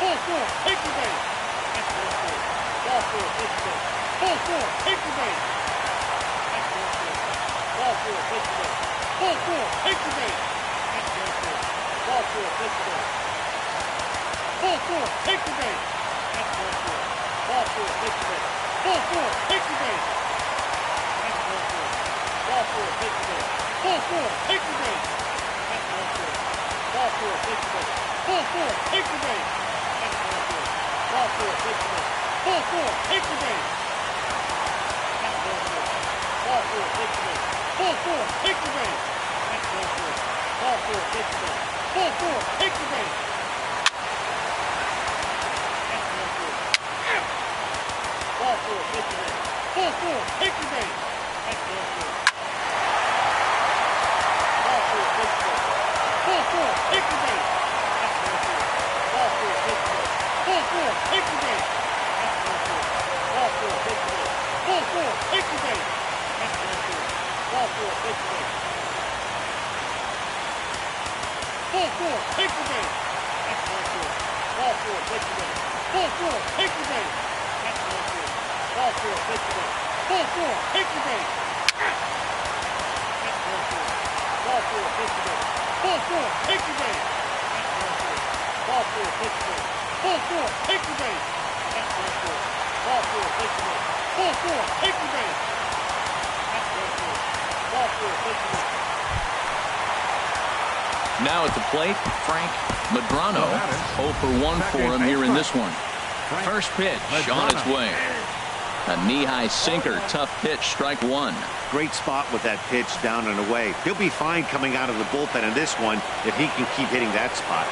take your base. That's ball 4. Ball 4, take your base. 4-4, take your base. That's ball 4. Ball 4, take your base. 4-4, take your base. That's ball 4. Ball 4, take your base. 4-4, take your base. That's ball 4. Ball 4, take your base. 4-4, take your base. That's ball 4. Ball 4, take your base. 4-4, take your base. That's ball 4. Ball 4, take your base. 4-4, take your base. That's ball 4. Ball 4, take your base. 4-4, take your base. That's ball 4. Ball 4, take your base. 4-4, take your base. That's ball 4. Ball 4, take your base. 4-4, take your base. That's ball 4. Ball 4, take your base. 4-4, take your base. That's ball 4. Ball 4, take your base. 4-4, take your base. Ball 4, take your base. 4-4, take your base. That's ball 4. Ball 4, take your base. 4-4, take your base. That's ball 4. Ball 4, take your base. 4-4, take your base. That's ball 4. Ball 4, take your base. 4-4, take your base. That's ball 4. Ball 4, take your base. 4-4, take your base. That's ball 4. Ball 4, take your base. 4-4, take your base. That's ball 4. Ball 4, take your base. 4-4, take your base. That's ball 4. Ball 4, take your base. 4-4, take your base. That's ball 4. Ball 4, take your base. 4-4, take your base. That's ball 4. Ball 4, take your base. 4-4, take your base. That's ball 4. Ball 4, take your base. Now at the plate, Frank Medrano. 0 for 1 for him here in this one. First pitch on its way. A knee-high sinker, tough pitch, strike 1. Great spot with that pitch down and away. He'll be fine coming out of the bullpen in this one if he can keep hitting that spot.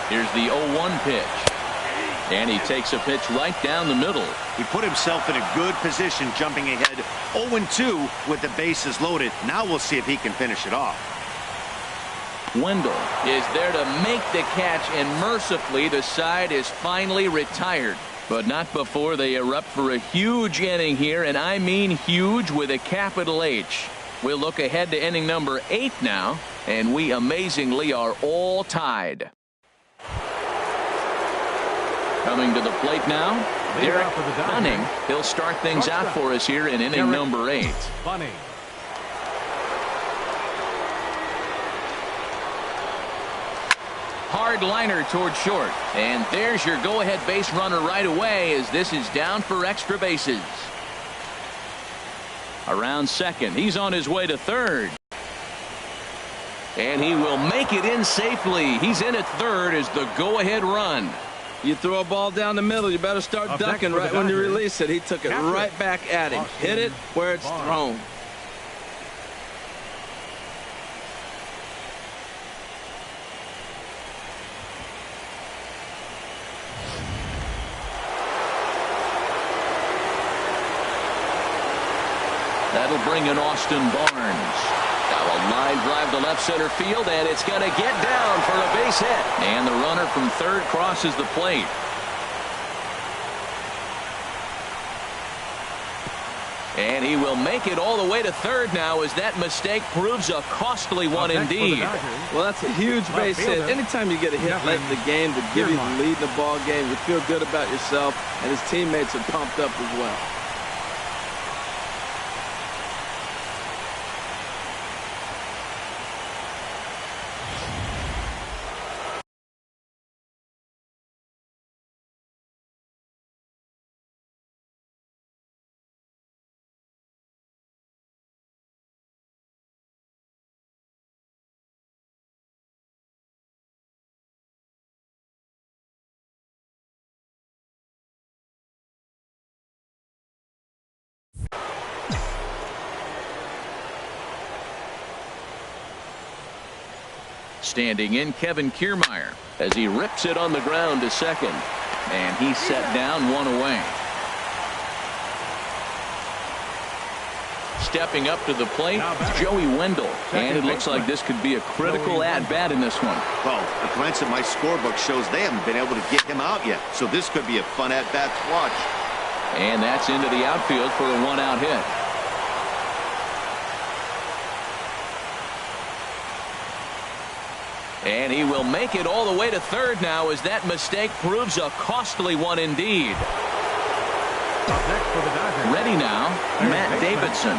Here's the 0-1 pitch. And he takes a pitch right down the middle. He put himself in a good position jumping ahead 0-2 with the bases loaded. Now we'll see if he can finish it off. Wendell is there to make the catch, and mercifully the side is finally retired. But not before they erupt for a huge inning here, and I mean huge with a capital H. We'll look ahead to inning number 8 now, and we amazingly are all tied. Coming to the plate now, Derek Bunning. He'll start things out for us here in inning number 8. Bunning. Hard liner toward short. And there's your go-ahead base runner right away as this is down for extra bases. Around second. He's on his way to third. And he will make it in safely. He's in at third as the go-ahead run. You throw a ball down the middle, you better start ducking right when you release it. He took it right back at him. Hit it where it's thrown. That'll bring in Austin Barnes. Now a line drive to left center field, and it's going to get down for a base hit. And the runner from third crosses the plate. And he will make it all the way to third now as that mistake proves a costly one indeed. Well, that's a huge base hit. Anytime you get a hit late in the game to give you the lead in the ball game, you feel good about yourself, and his teammates are pumped up as well. Standing in, Kevin Kiermaier as he rips it on the ground to second. And he's set down, one away. Stepping up to the plate, Joey Wendell. And it looks like this could be a critical at-bat in this one. Well, a glance at my scorebook shows they haven't been able to get him out yet. So this could be a fun at-bat to watch. And that's into the outfield for a one-out hit. And he will make it all the way to third now as that mistake proves a costly one indeed. Ready now, Matt Davidson.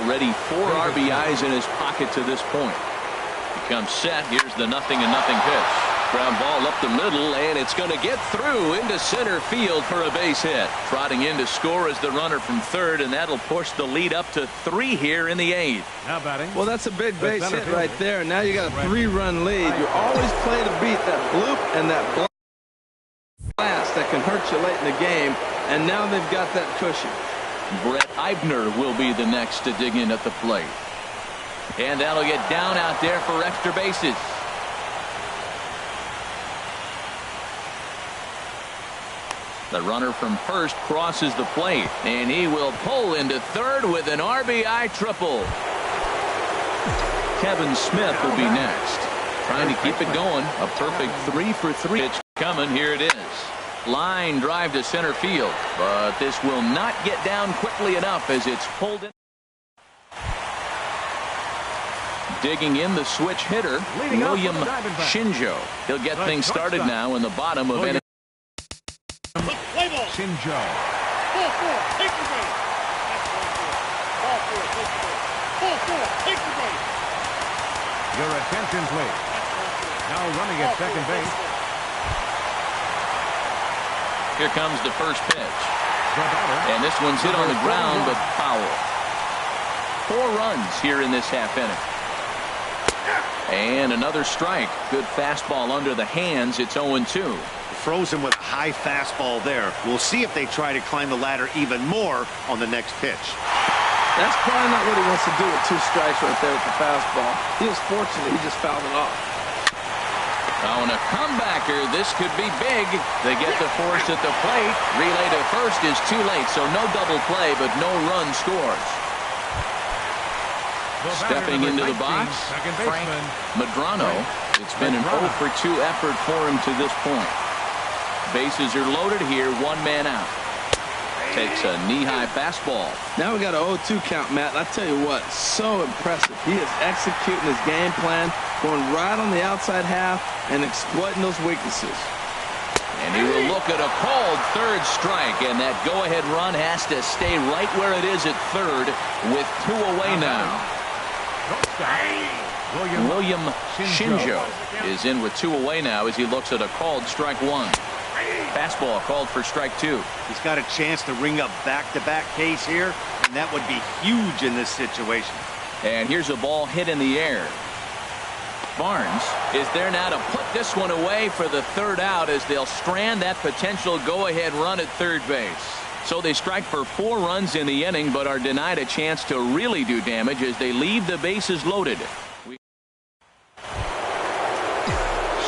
Already 4 RBIs in his pocket to this point. He comes set. Here's the 0-0 pitch. Ground ball up the middle, and it's going to get through into center field for a base hit. Trotting in to score is the runner from third, and that'll push the lead up to 3 here in the 8th. Now batting. Well, that's a big base hit right there. Now you got a 3-run lead. You always play to beat that bloop and that blast that can hurt you late in the game, and now they've got that cushion. Brett Eibner will be the next to dig in at the plate. And that'll get down out there for extra bases. The runner from first crosses the plate, and he will pull into third with an RBI triple. Kevin Smith will be next. Trying to keep it going. A perfect 3-for-3 pitch coming. Here it is. Line drive to center field, but this will not get down quickly enough as it's pulled in. Digging in the switch hitter, William Shinjo. He'll get things started now in the bottom of inning. Shinjo. Ball 4, take the base. Ball 4, take the base. Ball 4, take the base. Your attention, please. Now running at second base. Here comes the first pitch. And this one's hit on the ground, but foul. 4 runs here in this half inning. And another strike. Good fastball under the hands. It's 0-2. Frozen with a high fastball there. We'll see if they try to climb the ladder even more on the next pitch. That's probably not what he wants to do with 2 strikes right there with the fastball. He was fortunate he just fouled it off. Oh, and a comebacker. This could be big. They get the force at the plate. Relay to first is too late, so no double play, but no run scores. Stepping into the box, Frank Medrano. It's been an 0-for-2 effort for him to this point. Bases are loaded here, 1 man out. Takes a knee-high fastball. Now we got an 0-2 count, Matt. I tell you what, so impressive. He is executing his game plan, going right on the outside half and exploiting those weaknesses. And he will look at a called third strike, and that go-ahead run has to stay right where it is at third with 2 away now. William Shinjo is in with 2 away now as he looks at a called strike 1. Fastball called for strike 2. He's got a chance to ring up back-to-back Ks here, and that would be huge in this situation. And here's a ball hit in the air. Barnes is there now to put this one away for the 3rd out as they'll strand that potential go-ahead run at third base. So they strike for 4 runs in the inning, but are denied a chance to really do damage as they leave the bases loaded.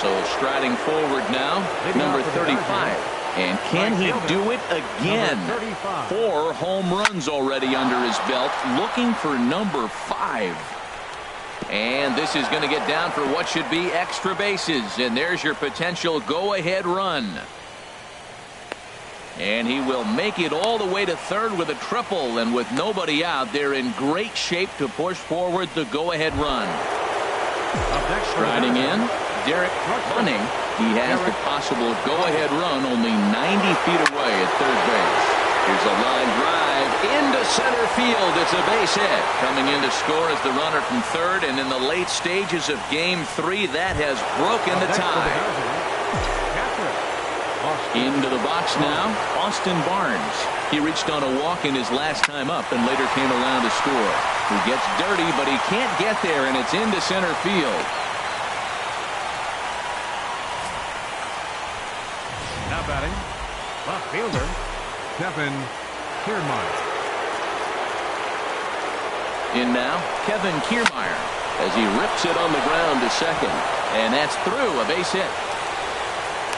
So striding forward now, number 35. And can he do it again? 4 home runs already under his belt, looking for number 5. And this is going to get down for what should be extra bases. And there's your potential go-ahead run. And he will make it all the way to third with a triple. And with nobody out, they're in great shape to push forward the go-ahead run. Striding in, Derek Bunning. He has the possible go-ahead run only 90 feet away at third base. Here's a line drive into center field. It's a base hit. Coming in to score is the runner from third. And in the late stages of Game 3, that has broken the tie. Into the box now, Austin Barnes. He reached on a walk in his last time up and later came around to score. He gets dirty, but he can't get there, and it's into center field. Now batting, left fielder, Kevin Kiermaier. In now, Kevin Kiermaier as he rips it on the ground to second. And that's through, a base hit.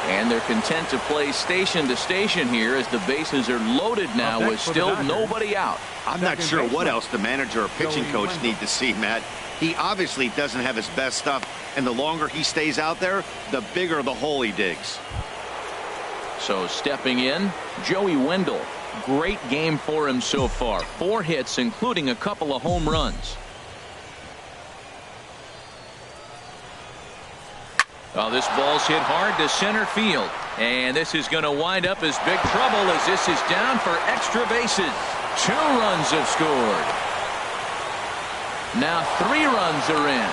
And they're content to play station to station here as the bases are loaded now with still nobody out. I'm not sure what else the manager or pitching coach need to see, Matt. He obviously doesn't have his best stuff, and the longer he stays out there, the bigger the hole he digs. So stepping in, Joey Wendell. Great game for him so far. 4 hits, including a couple of home runs. Oh, this ball's hit hard to center field. And this is going to wind up as big trouble as this is down for extra bases. 2 runs have scored. Now 3 runs are in.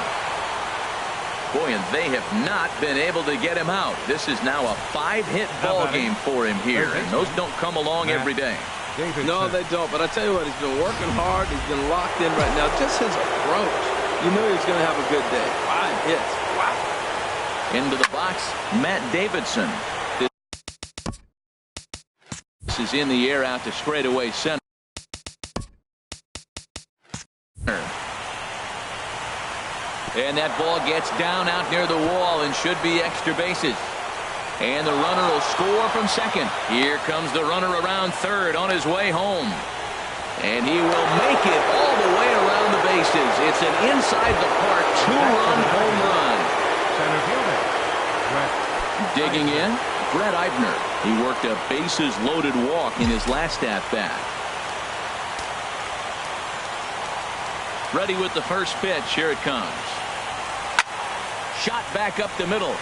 Boy, and they have not been able to get him out. This is now a 5-hit ball game for him here. And those don't come along every day. No, they don't. But I tell you what, he's been working hard. He's been locked in right now. Just his approach. You know he's going to have a good day. 5 hits. Wow. Into the box, Matt Davidson. This is in the air out to straightaway center. And that ball gets down out near the wall and should be extra bases. And the runner will score from second. Here comes the runner around third on his way home. And he will make it all the way around the bases. It's an inside the park 2-run home run. Center fielder. Digging in, Brett Eibner. He worked a bases-loaded walk in his last at-bat. Ready with the first pitch. Here it comes. Shot back up the middle.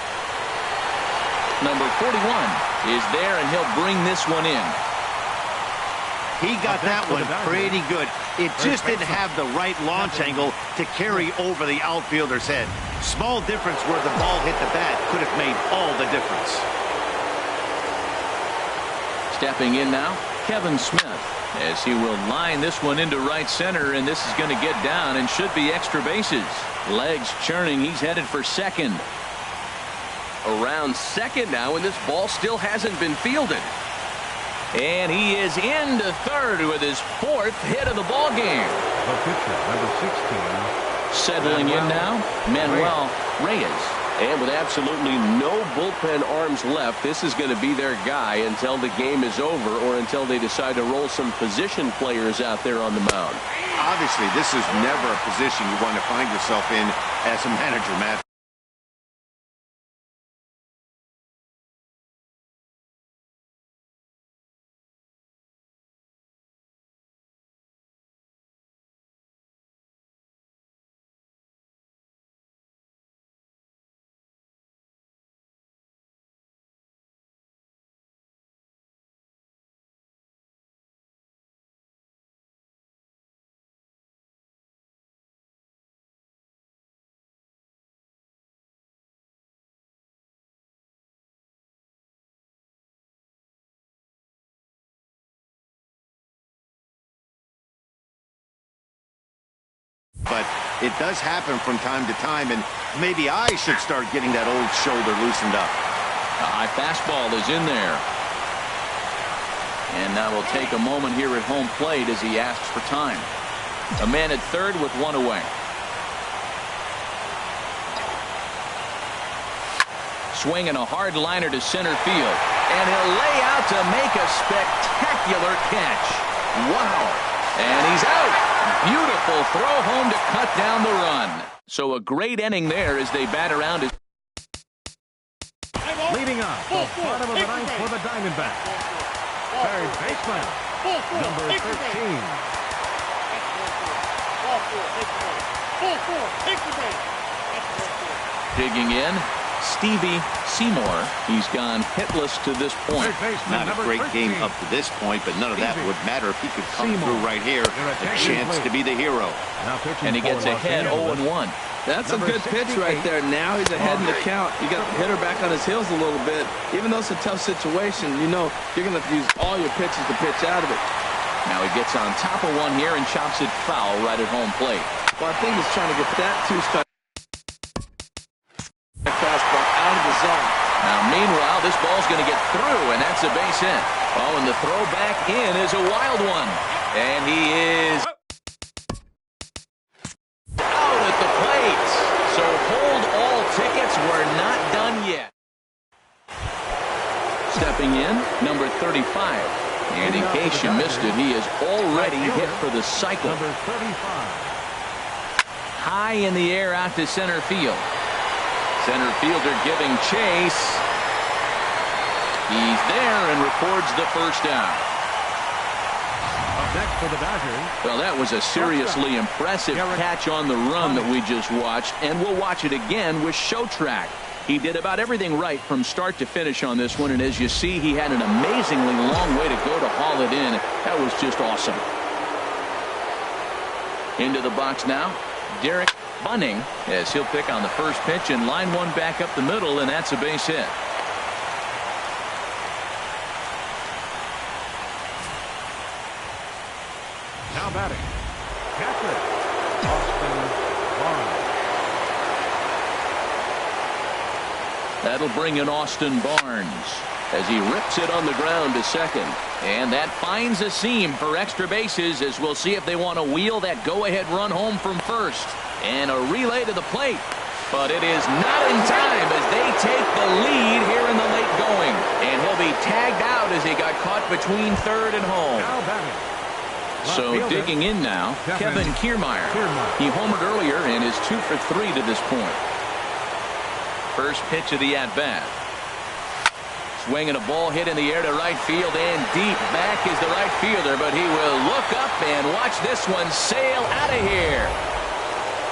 Number 41 is there, and he'll bring this one in. He got that one pretty good. It just didn't have the right launch angle to carry over the outfielder's head. Small difference where the ball hit the bat could have made all the difference. Stepping in now, Kevin Smith, as he will line this one into right center, and this is going to get down and should be extra bases. Legs churning. He's headed for second. Around second now, and this ball still hasn't been fielded. And he is into third with his 4th hit of the ball game. The pitcher, number 16. Settling in now, Manuel Reyes. And with absolutely no bullpen arms left, this is going to be their guy until the game is over or until they decide to roll some position players out there on the mound. Obviously, this is never a position you want to find yourself in as a manager, Matt. But it does happen from time to time, and maybe I should start getting that old shoulder loosened up. A high fastball is in there. And now we'll take a moment here at home plate as he asks for time. A man at third with 1 away. Swinging a hard liner to center field. And he'll lay out to make a spectacular catch. Wow. And he's out. Beautiful throw home to cut down the run. So a great inning there as they bat around it. Leading off the bottom of the ninth for the Diamondbacks. Third baseman, number 13. Digging in, Stevie Seymour. He's gone hitless to this point. Not a great game up to this point, but none of that would matter if he could come through right here. A chance to be the hero. And he gets ahead 0-1. That's a good pitch right there. Now he's ahead in the count. You got the hitter back on his heels a little bit. Even though it's a tough situation, you know you're going to have to use all your pitches to pitch out of it. Now he gets on top of one here and chops it foul right at home plate. Well, I think he's trying to get that two-strike fastball out of the zone. Now, meanwhile, this ball's going to get through, and that's a base hit. Oh, and the throw back in is a wild one. And he is out at the plate. So hold all tickets. We're not done yet. Stepping in, number 35. And in case you missed it, he is already hit for the cycle. Number 35. High in the air out to center field. Center fielder giving chase. He's there and records the first down. Up next for the Dodgers. Well, that was a seriously impressive catch on the run that we just watched, and we'll watch it again with Show Track. He did about everything right from start to finish on this one, and as you see, he had an amazingly long way to go to haul it in. That was just awesome. Into the box now, Derek Bunning, as he'll pick on the first pitch and line one back up the middle, and that's a base hit. Now batting, catcher, Austin Barnes. That'll bring in Austin Barnes as he rips it on the ground to second. And that finds a seam for extra bases, as we'll see if they want to wheel that go-ahead run home from first. And a relay to the plate. But it is not in time as they take the lead here in the late going. And he'll be tagged out as he got caught between third and home. Now batting. So digging in now, Kevin Kiermaier. He homered earlier and is 2 for 3 to this point. First pitch of the at-bat. Swinging a ball hit in the air to right field, and deep back is the right fielder, but he will look up and watch this one sail out of here.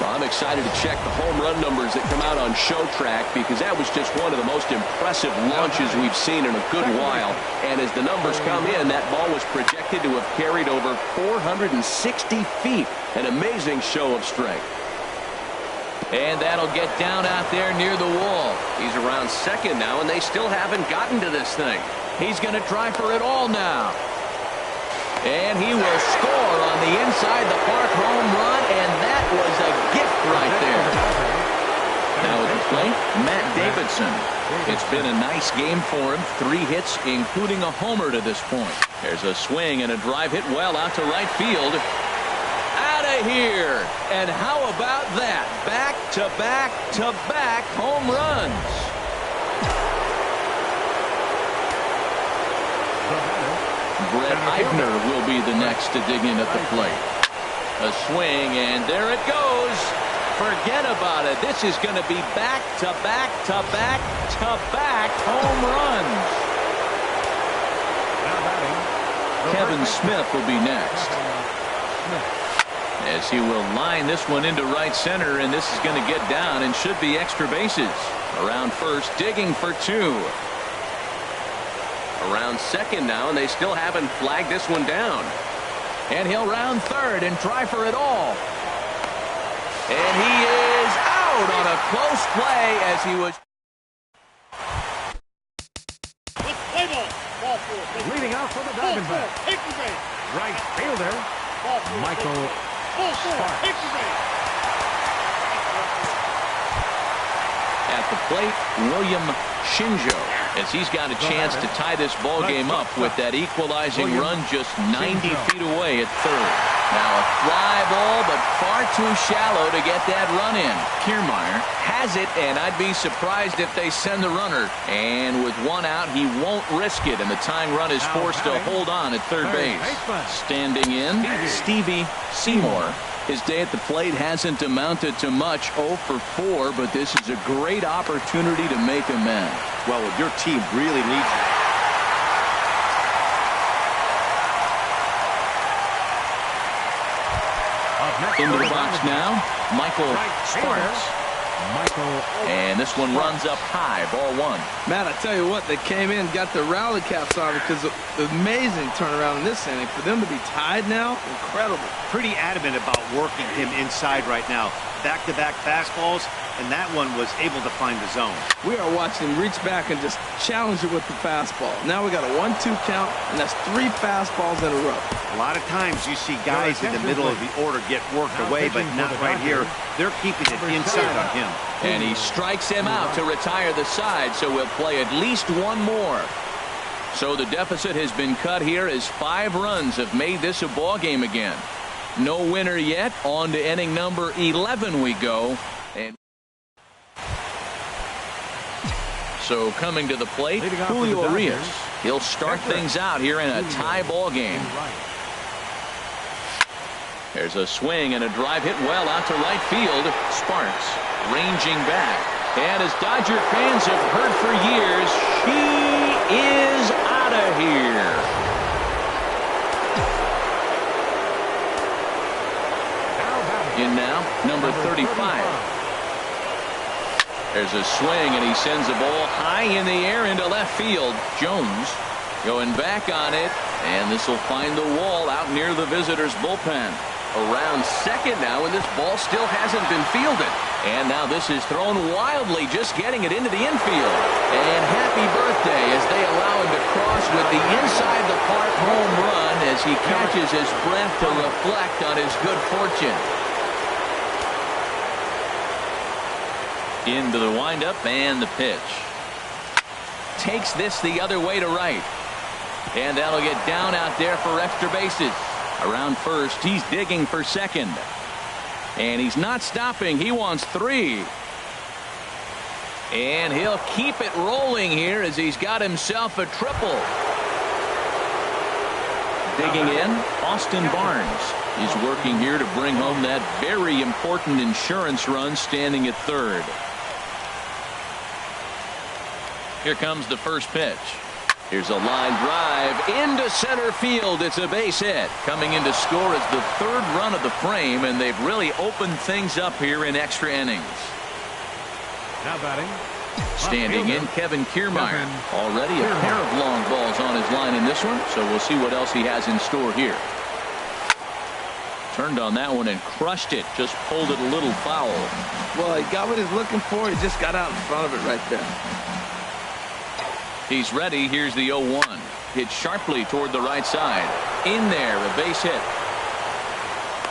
Well, I'm excited to check the home run numbers that come out on Show Track, because that was just one of the most impressive launches we've seen in a good while. And as the numbers come in, that ball was projected to have carried over 460 feet. An amazing show of strength. And that'll get down out there near the wall. He's around second now, and they still haven't gotten to this thing. He's going to try for it all now. And he will score on the inside the park home run, and that was a gift right there. Now at the plate, Matt Davidson. It's been a nice game for him. 3 hits, including a homer to this point. There's a swing and a drive hit well out to right field. Out of here. And how about that? Back-to-back-to-back home runs. Brett Eibner will be the next to dig in at the plate. A swing, and there it goes. Forget about it. This is going to be back-to-back-to-back-to-back home runs. Kevin Smith will be next, as he will line this one into right center, and this is going to get down and should be extra bases. Around first, digging for 2. Around second now, and they still haven't flagged this one down. And he'll round third and try for it all. And he is out on a close play as he was. Leading out for the Diamondbacks, right fielder, Michael Sparks. At the plate, William Shinjo, as he's got a chance to tie this ball game up with that equalizing run just 90 feet away at third. Now a fly ball, but far too shallow to get that run in. Kiermaier has it, and I'd be surprised if they send the runner. And with 1 out, he won't risk it, and the tying run is forced to hold on at third base. Standing in, Stevie Seymour. His day at the plate hasn't amounted to much, 0 for 4, but this is a great opportunity to make amends. Well, your team really needs it. Into the box now, Michael Sparks. And this one runs up high, ball one. Matt, I tell you what, they came in, got their rally caps on because the amazing turnaround in this inning. For them to be tied now, incredible. Pretty adamant about working him inside right now. Back-to-back fastballs, and that one was able to find the zone. We are watching him reach back and just challenge it with the fastball. Now we got a 1-2 count, and that's 3 fastballs in a row. A lot of times you see guys in the middle of the order get worked away, but not right here. They're keeping it inside on him. And he strikes him out to retire the side, so we'll play at least one more. So the deficit has been cut here as 5 runs have made this a ball game again. No winner yet. On to inning number 11 we go. And so coming to the plate, Julio Urias. He'll start things out here in a tie ball game. There's a swing and a drive hit well out to right field. Sparks ranging back. And as Dodger fans have heard for years, she is out of here. In now, number 35. There's a swing, and he sends the ball high in the air into left field. Jones going back on it, and this will find the wall out near the visitors' bullpen. Around second now, and this ball still hasn't been fielded. And now this is thrown wildly, just getting it into the infield. And happy birthday as they allow him to cross with the inside the park home run as he catches his breath to reflect on his good fortune. Into the windup and the pitch. Takes this the other way to right. And that'll get down out there for extra bases. Around first, he's digging for second. And he's not stopping. He wants 3. And he'll keep it rolling here as he's got himself a triple. Digging in, Austin Barnes. He's working here to bring home that very important insurance run, standing at third. Here comes the first pitch. Here's a line drive into center field. It's a base hit. Coming in to score is the 3rd run of the frame, and they've really opened things up here in extra innings. Now batting. Standing in, Kevin Kiermaier. Already a pair of long balls on his line in this one, so we'll see what else he has in store here. Turned on that one and crushed it. Just pulled it a little foul. Well, he got what he's looking for. He just got out in front of it right there. He's ready. Here's the 0-1. Hit sharply toward the right side. In there, a base hit.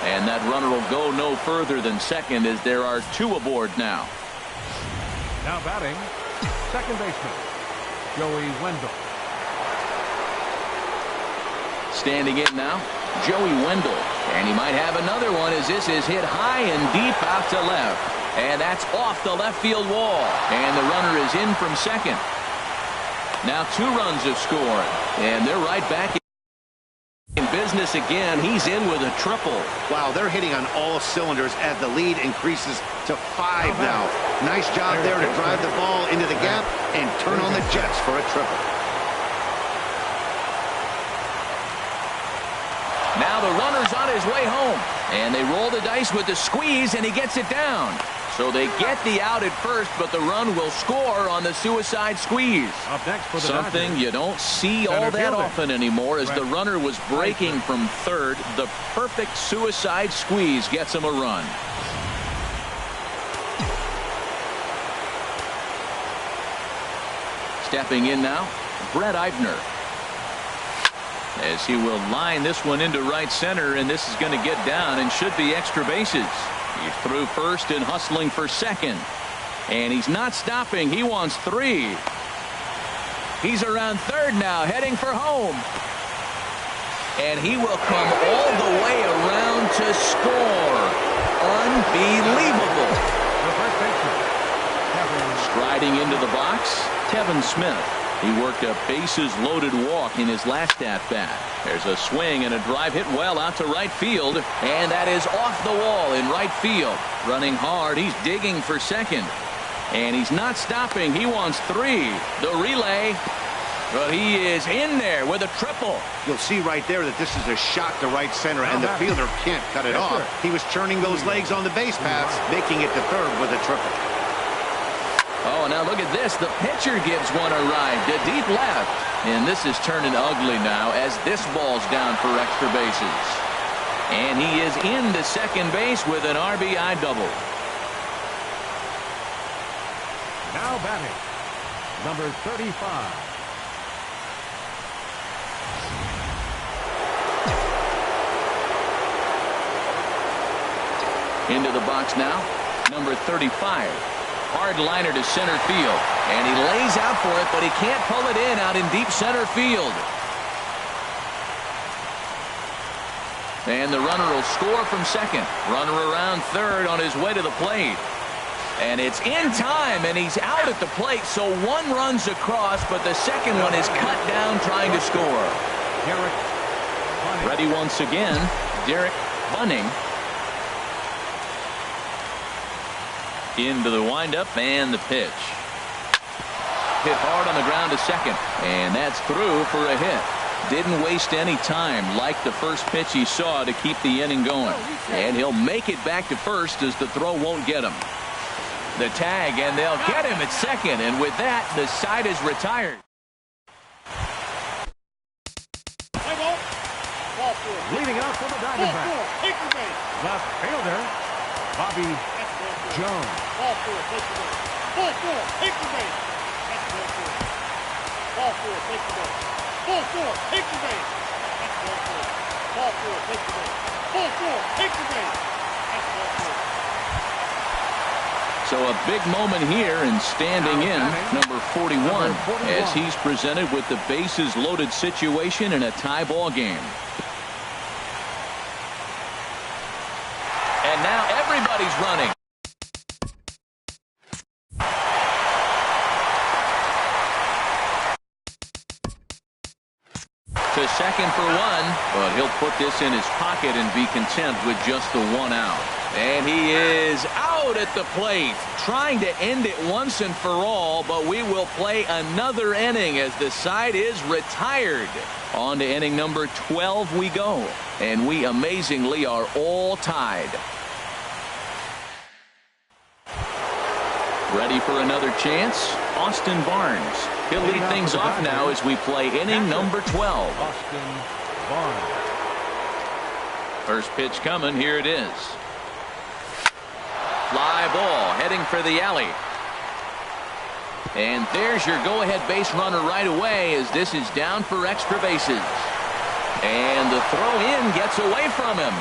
And that runner will go no further than second as there are 2 aboard now. Now batting, second baseman, Joey Wendell. Standing in now, Joey Wendell. And he might have another one as this is hit high and deep out to left. And that's off the left field wall. And the runner is in from second. Now 2 runs have scored, and they're right back in business again. He's in with a triple. Wow, they're hitting on all cylinders as the lead increases to 5 now. Nice job there to drive the ball into the gap and turn on the Jets for a triple. Now the runner's on his way home, and they roll the dice with the squeeze, and he gets it down. So they get the out at first, but the run will score on the suicide squeeze. Up next for the Something Dodgers, you don't see all that often anymore as the runner was breaking from third. The perfect suicide squeeze gets him a run. Stepping in now, Brett Eibner. As he will line this one into right center, and this is going to get down and should be extra bases. He's through first and hustling for second. And he's not stopping. He wants 3. He's around third now, heading for home. And he will come all the way around to score. Unbelievable. Striding into the box, Kevin Smith. He worked a bases-loaded walk in his last at-bat. There's a swing and a drive hit well out to right field, and that is off the wall in right field. Running hard, he's digging for second. And he's not stopping. He wants 3. The relay. Well, he is in there with a triple. You'll see right there that this is a shot to right center, and the fielder can't cut it off. He was turning those legs on the base paths, making it to third with a triple. Oh, now look at this. The pitcher gives one a ride to deep left. And this is turning ugly now as this ball's down for extra bases. And he is into second base with an RBI double. Now batting, number 35. Into the box now, number 35. Hard liner to center field. And he lays out for it, but he can't pull it in out in deep center field. And the runner will score from second. Runner around third on his way to the plate. And it's in time, and he's out at the plate, so one runs across, but the second one is cut down trying to score. Ready once again, Derek Bunning. Into the windup and the pitch. Hit hard on the ground to second, and that's through for a hit. Didn't waste any time like the first pitch he saw to keep the inning going. And he'll make it back to first as the throw won't get him. The tag, and they'll get him at second, and with that, the side is retired. Leading off for the Diamondbacks, left fielder Bobby Jones. Ball four, take the base. Ball four, take the base. That's ball four. Ball four, take the base. Ball four, take the base. That's ball four. Ball four, take the base. Ball four, take the base. That's ball four. So a big moment here, and standing in, number 41, as he's presented with the bases loaded situation in a tie ball game. And now everybody's running. To second for one, but he'll put this in his pocket and be content with just the one out. And he is out at the plate, trying to end it once and for all, but we will play another inning as the side is retired. On to inning number 12 we go, and we amazingly are all tied. Ready for another chance? Austin Barnes. He'll lead things off now as we play inning number 12. Austin Barnes. First pitch coming. Here it is. Fly ball heading for the alley. And there's your go-ahead base runner right away as this is down for extra bases. And the throw in gets away from him.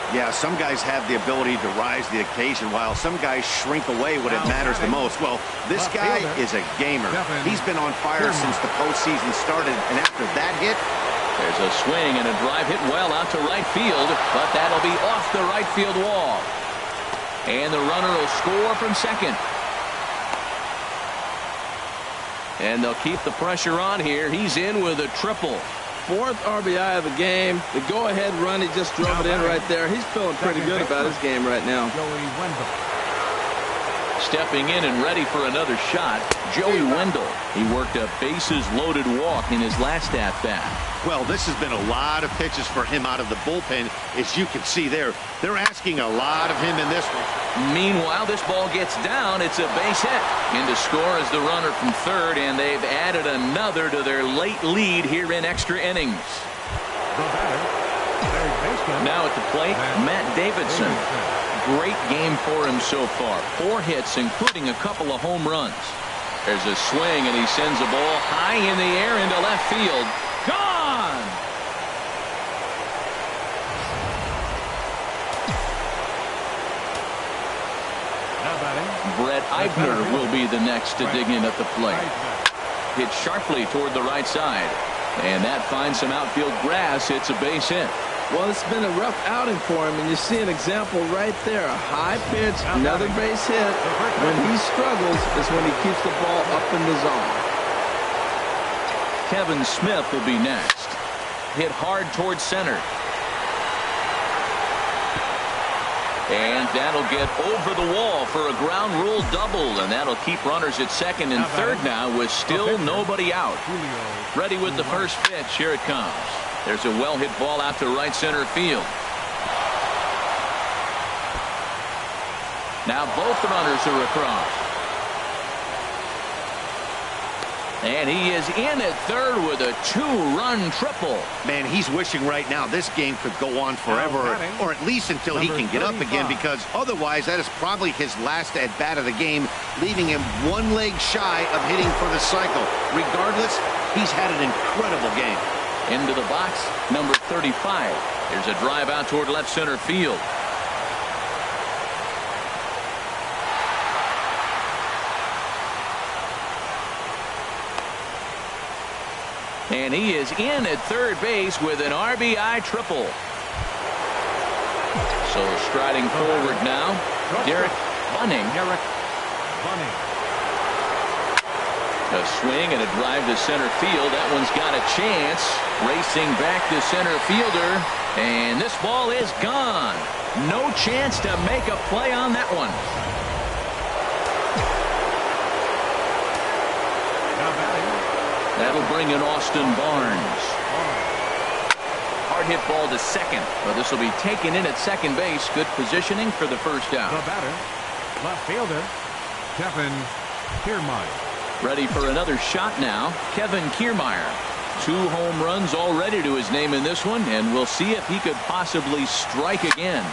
Yeah, some guys have the ability to rise to the occasion while some guys shrink away when it matters the most. Well, this guy is a gamer. He's been on fire since the postseason started, and after that hit, there's a swing and a drive hit well out to right field, but that'll be off the right field wall. And the runner will score from second. And they'll keep the pressure on here. He's in with a triple. Fourth RBI of the game. The go-ahead run, he just drove it in right there. He's feeling pretty good about his game right now. Stepping in and ready for another shot, Joey Wendell. He worked a bases-loaded walk in his last at-bat. well, this has been a lot of pitches for him out of the bullpen. As you can see there, they're asking a lot of him in this one. Meanwhile, this ball gets down. It's a base hit. In to score is the runner from third, and they've added another to their late lead here in extra innings. Now at the plate, Matt Davidson. Great game for him so far. 4 hits, including a couple of home runs. There's a swing, and he sends a ball high in the air into left field. Gone! Brett Eibner will be the next to dig in at the plate. Hit sharply toward the right side. And that finds some outfield grass. It's a base hit. Well, it's been a rough outing for him, and you see an example right there. A high pitch, another base hit. When he struggles is when he keeps the ball up in the zone. Kevin Smith will be next. Hit hard towards center. And that'll get over the wall for a ground rule double, and that'll keep runners at second and third now with still nobody out. Ready with the first pitch. Here it comes. There's a well-hit ball out to right center field. Now both runners are across. And he is in at third with a two-run triple. Man, he's wishing right now this game could go on forever, or at least until he can get up again, because otherwise that is probably his last at-bat of the game, leaving him one leg shy of hitting for the cycle. Regardless, he's had an incredible game. Into the box, number 35. There's a drive out toward left center field. And he is in at third base with an RBI triple. So striding forward now, Derek Bunning. A swing and a drive to center field. That one's got a chance. Racing back to center fielder. And this ball is gone. No chance to make a play on that one. That'll bring in Austin Barnes. Hard hit ball to second, but this will be taken in at second base. Good positioning for the first out. The batter, left fielder, Kevin Kiermaier. Ready for another shot now, Kevin Kiermaier. 2 home runs already to his name in this one, and we'll see if he could possibly strike again.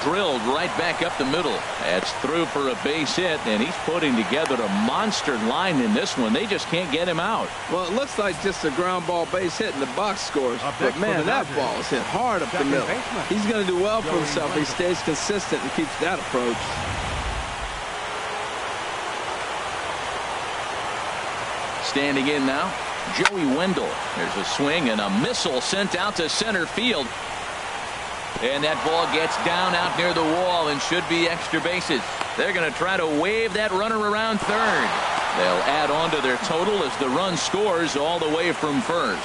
Drilled right back up the middle. That's through for a base hit, and he's putting together a monster line in this one. They just can't get him out. Well, it looks like just a ground ball base hit in the box scores. But, man, that ball is hit hard up the middle. He's going to do well for himself. He stays consistent and keeps that approach. Standing in now, Joey Wendell. There's a swing and a missile sent out to center field. And that ball gets down out near the wall and should be extra bases. They're going to try to wave that runner around third. They'll add on to their total as the run scores all the way from first.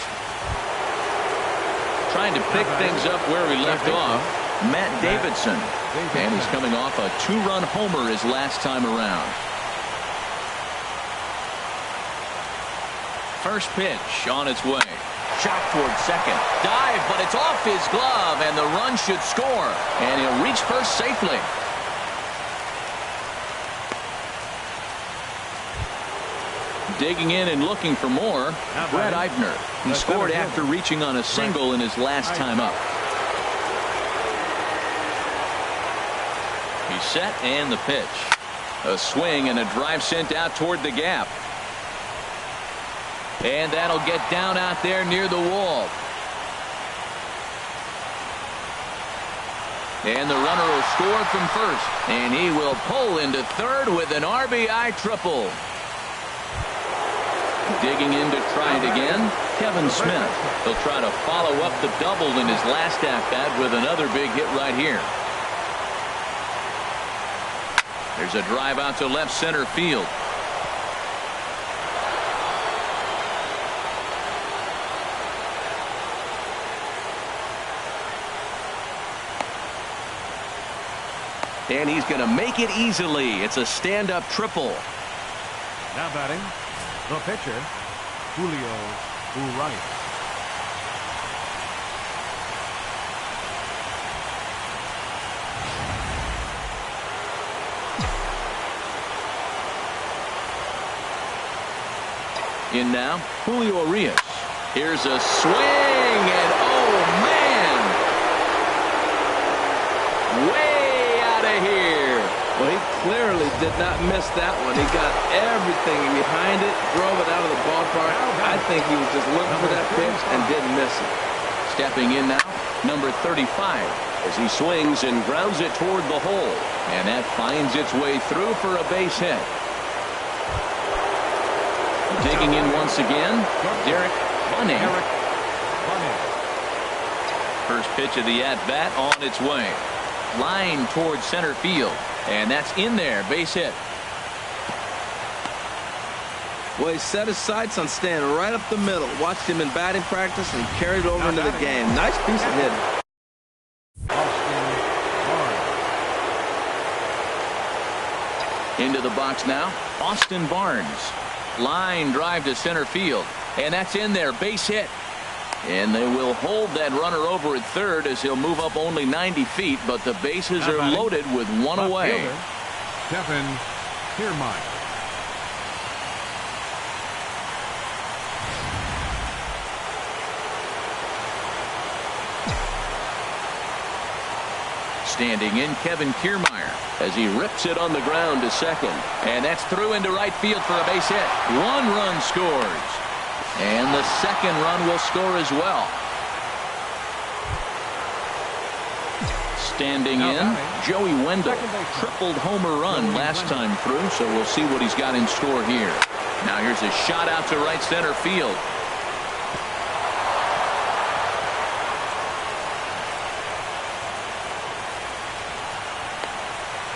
Trying to pick things up where we left off, Matt Davidson. And he's coming off a 2-run homer his last time around. First pitch on its way. Shot toward second. Dive, but it's off his glove, and the run should score. And he'll reach first safely. Digging in and looking for more, Brett Eibner. He scored after reaching on a single in his last time up. He's set, and the pitch. A swing and a drive sent out toward the gap. And that'll get down out there near the wall. And the runner will score from first. And he will pull into third with an RBI triple. Digging in to try it again, Kevin Smith. He'll try to follow up the double in his last at-bat with another big hit right here. There's a drive out to left center field. And he's going to make it easily. It's a stand-up triple. Now batting, the pitcher, Julio Urias. In now, Julio Urias. Here's a swing, and oh, man! Way out of here. Well, he clearly did not miss that one. He got everything behind it, drove it out of the ballpark. I think he was just looking for that pitch and didn't miss it. Stepping in now, number 35, as he swings and grounds it toward the hole. And that finds its way through for a base hit. Digging in once again, Derek Bunning. First pitch of the at-bat on its way. Line towards center field. And that's in there, base hit. Well, he set his sights on staying right up the middle. Watched him in batting practice and carried it over into the game. Nice piece of hitting. Into the box now, Austin Barnes. Line drive to center field. And that's in there. Base hit. And they will hold that runner over at third as he'll move up only 90 feet, but the bases are loaded with one away. Stephen Kiermaier. Standing in, Kevin Kiermaier as he rips it on the ground to second. And that's through into right field for a base hit. One run scores. And the second run will score as well. Standing in, Joey Wendell. Tripled homer run last time through, so we'll see what he's got in store here. Now here's a shot out to right center field.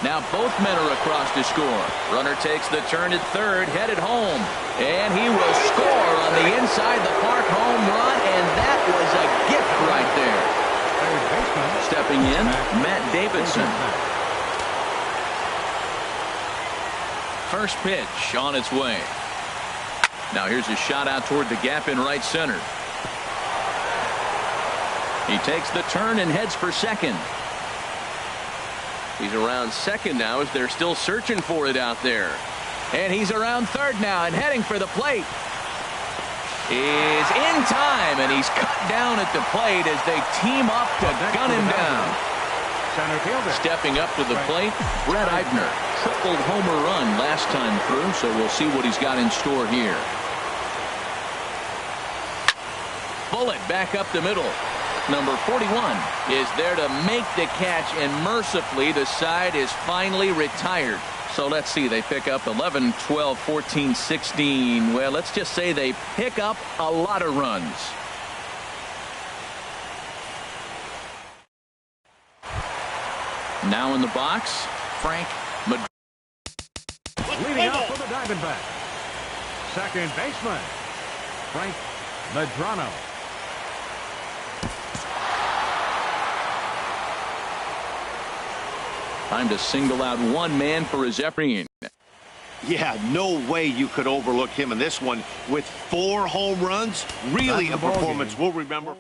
Now both men are across to score. Runner takes the turn at third, headed home. And he will score on the inside the park home run, and that was a gift right there. Stepping in, Matt Davidson. First pitch on its way. Now here's a shot out toward the gap in right center. He takes the turn and heads for second. He's around second now as they're still searching for it out there. And he's around third now and heading for the plate. Is in time, and he's cut down at the plate as they team up to gun him down. Stepping up to the plate, Brett Eibner. Tripled homer run last time through, so we'll see what he's got in store here. Bullet back up the middle. Number 41 is there to make the catch, and mercifully the side is finally retired. So let's see, they pick up 11, 12, 14, 16. Well, let's just say they pick up a lot of runs. Now in the box, Frank Medrano. Leading off for the Diamondbacks, second baseman, Frank Medrano. Time to single out one man for his effort. Yeah, no way you could overlook him in this one with 4 home runs. Really a performance we'll remember.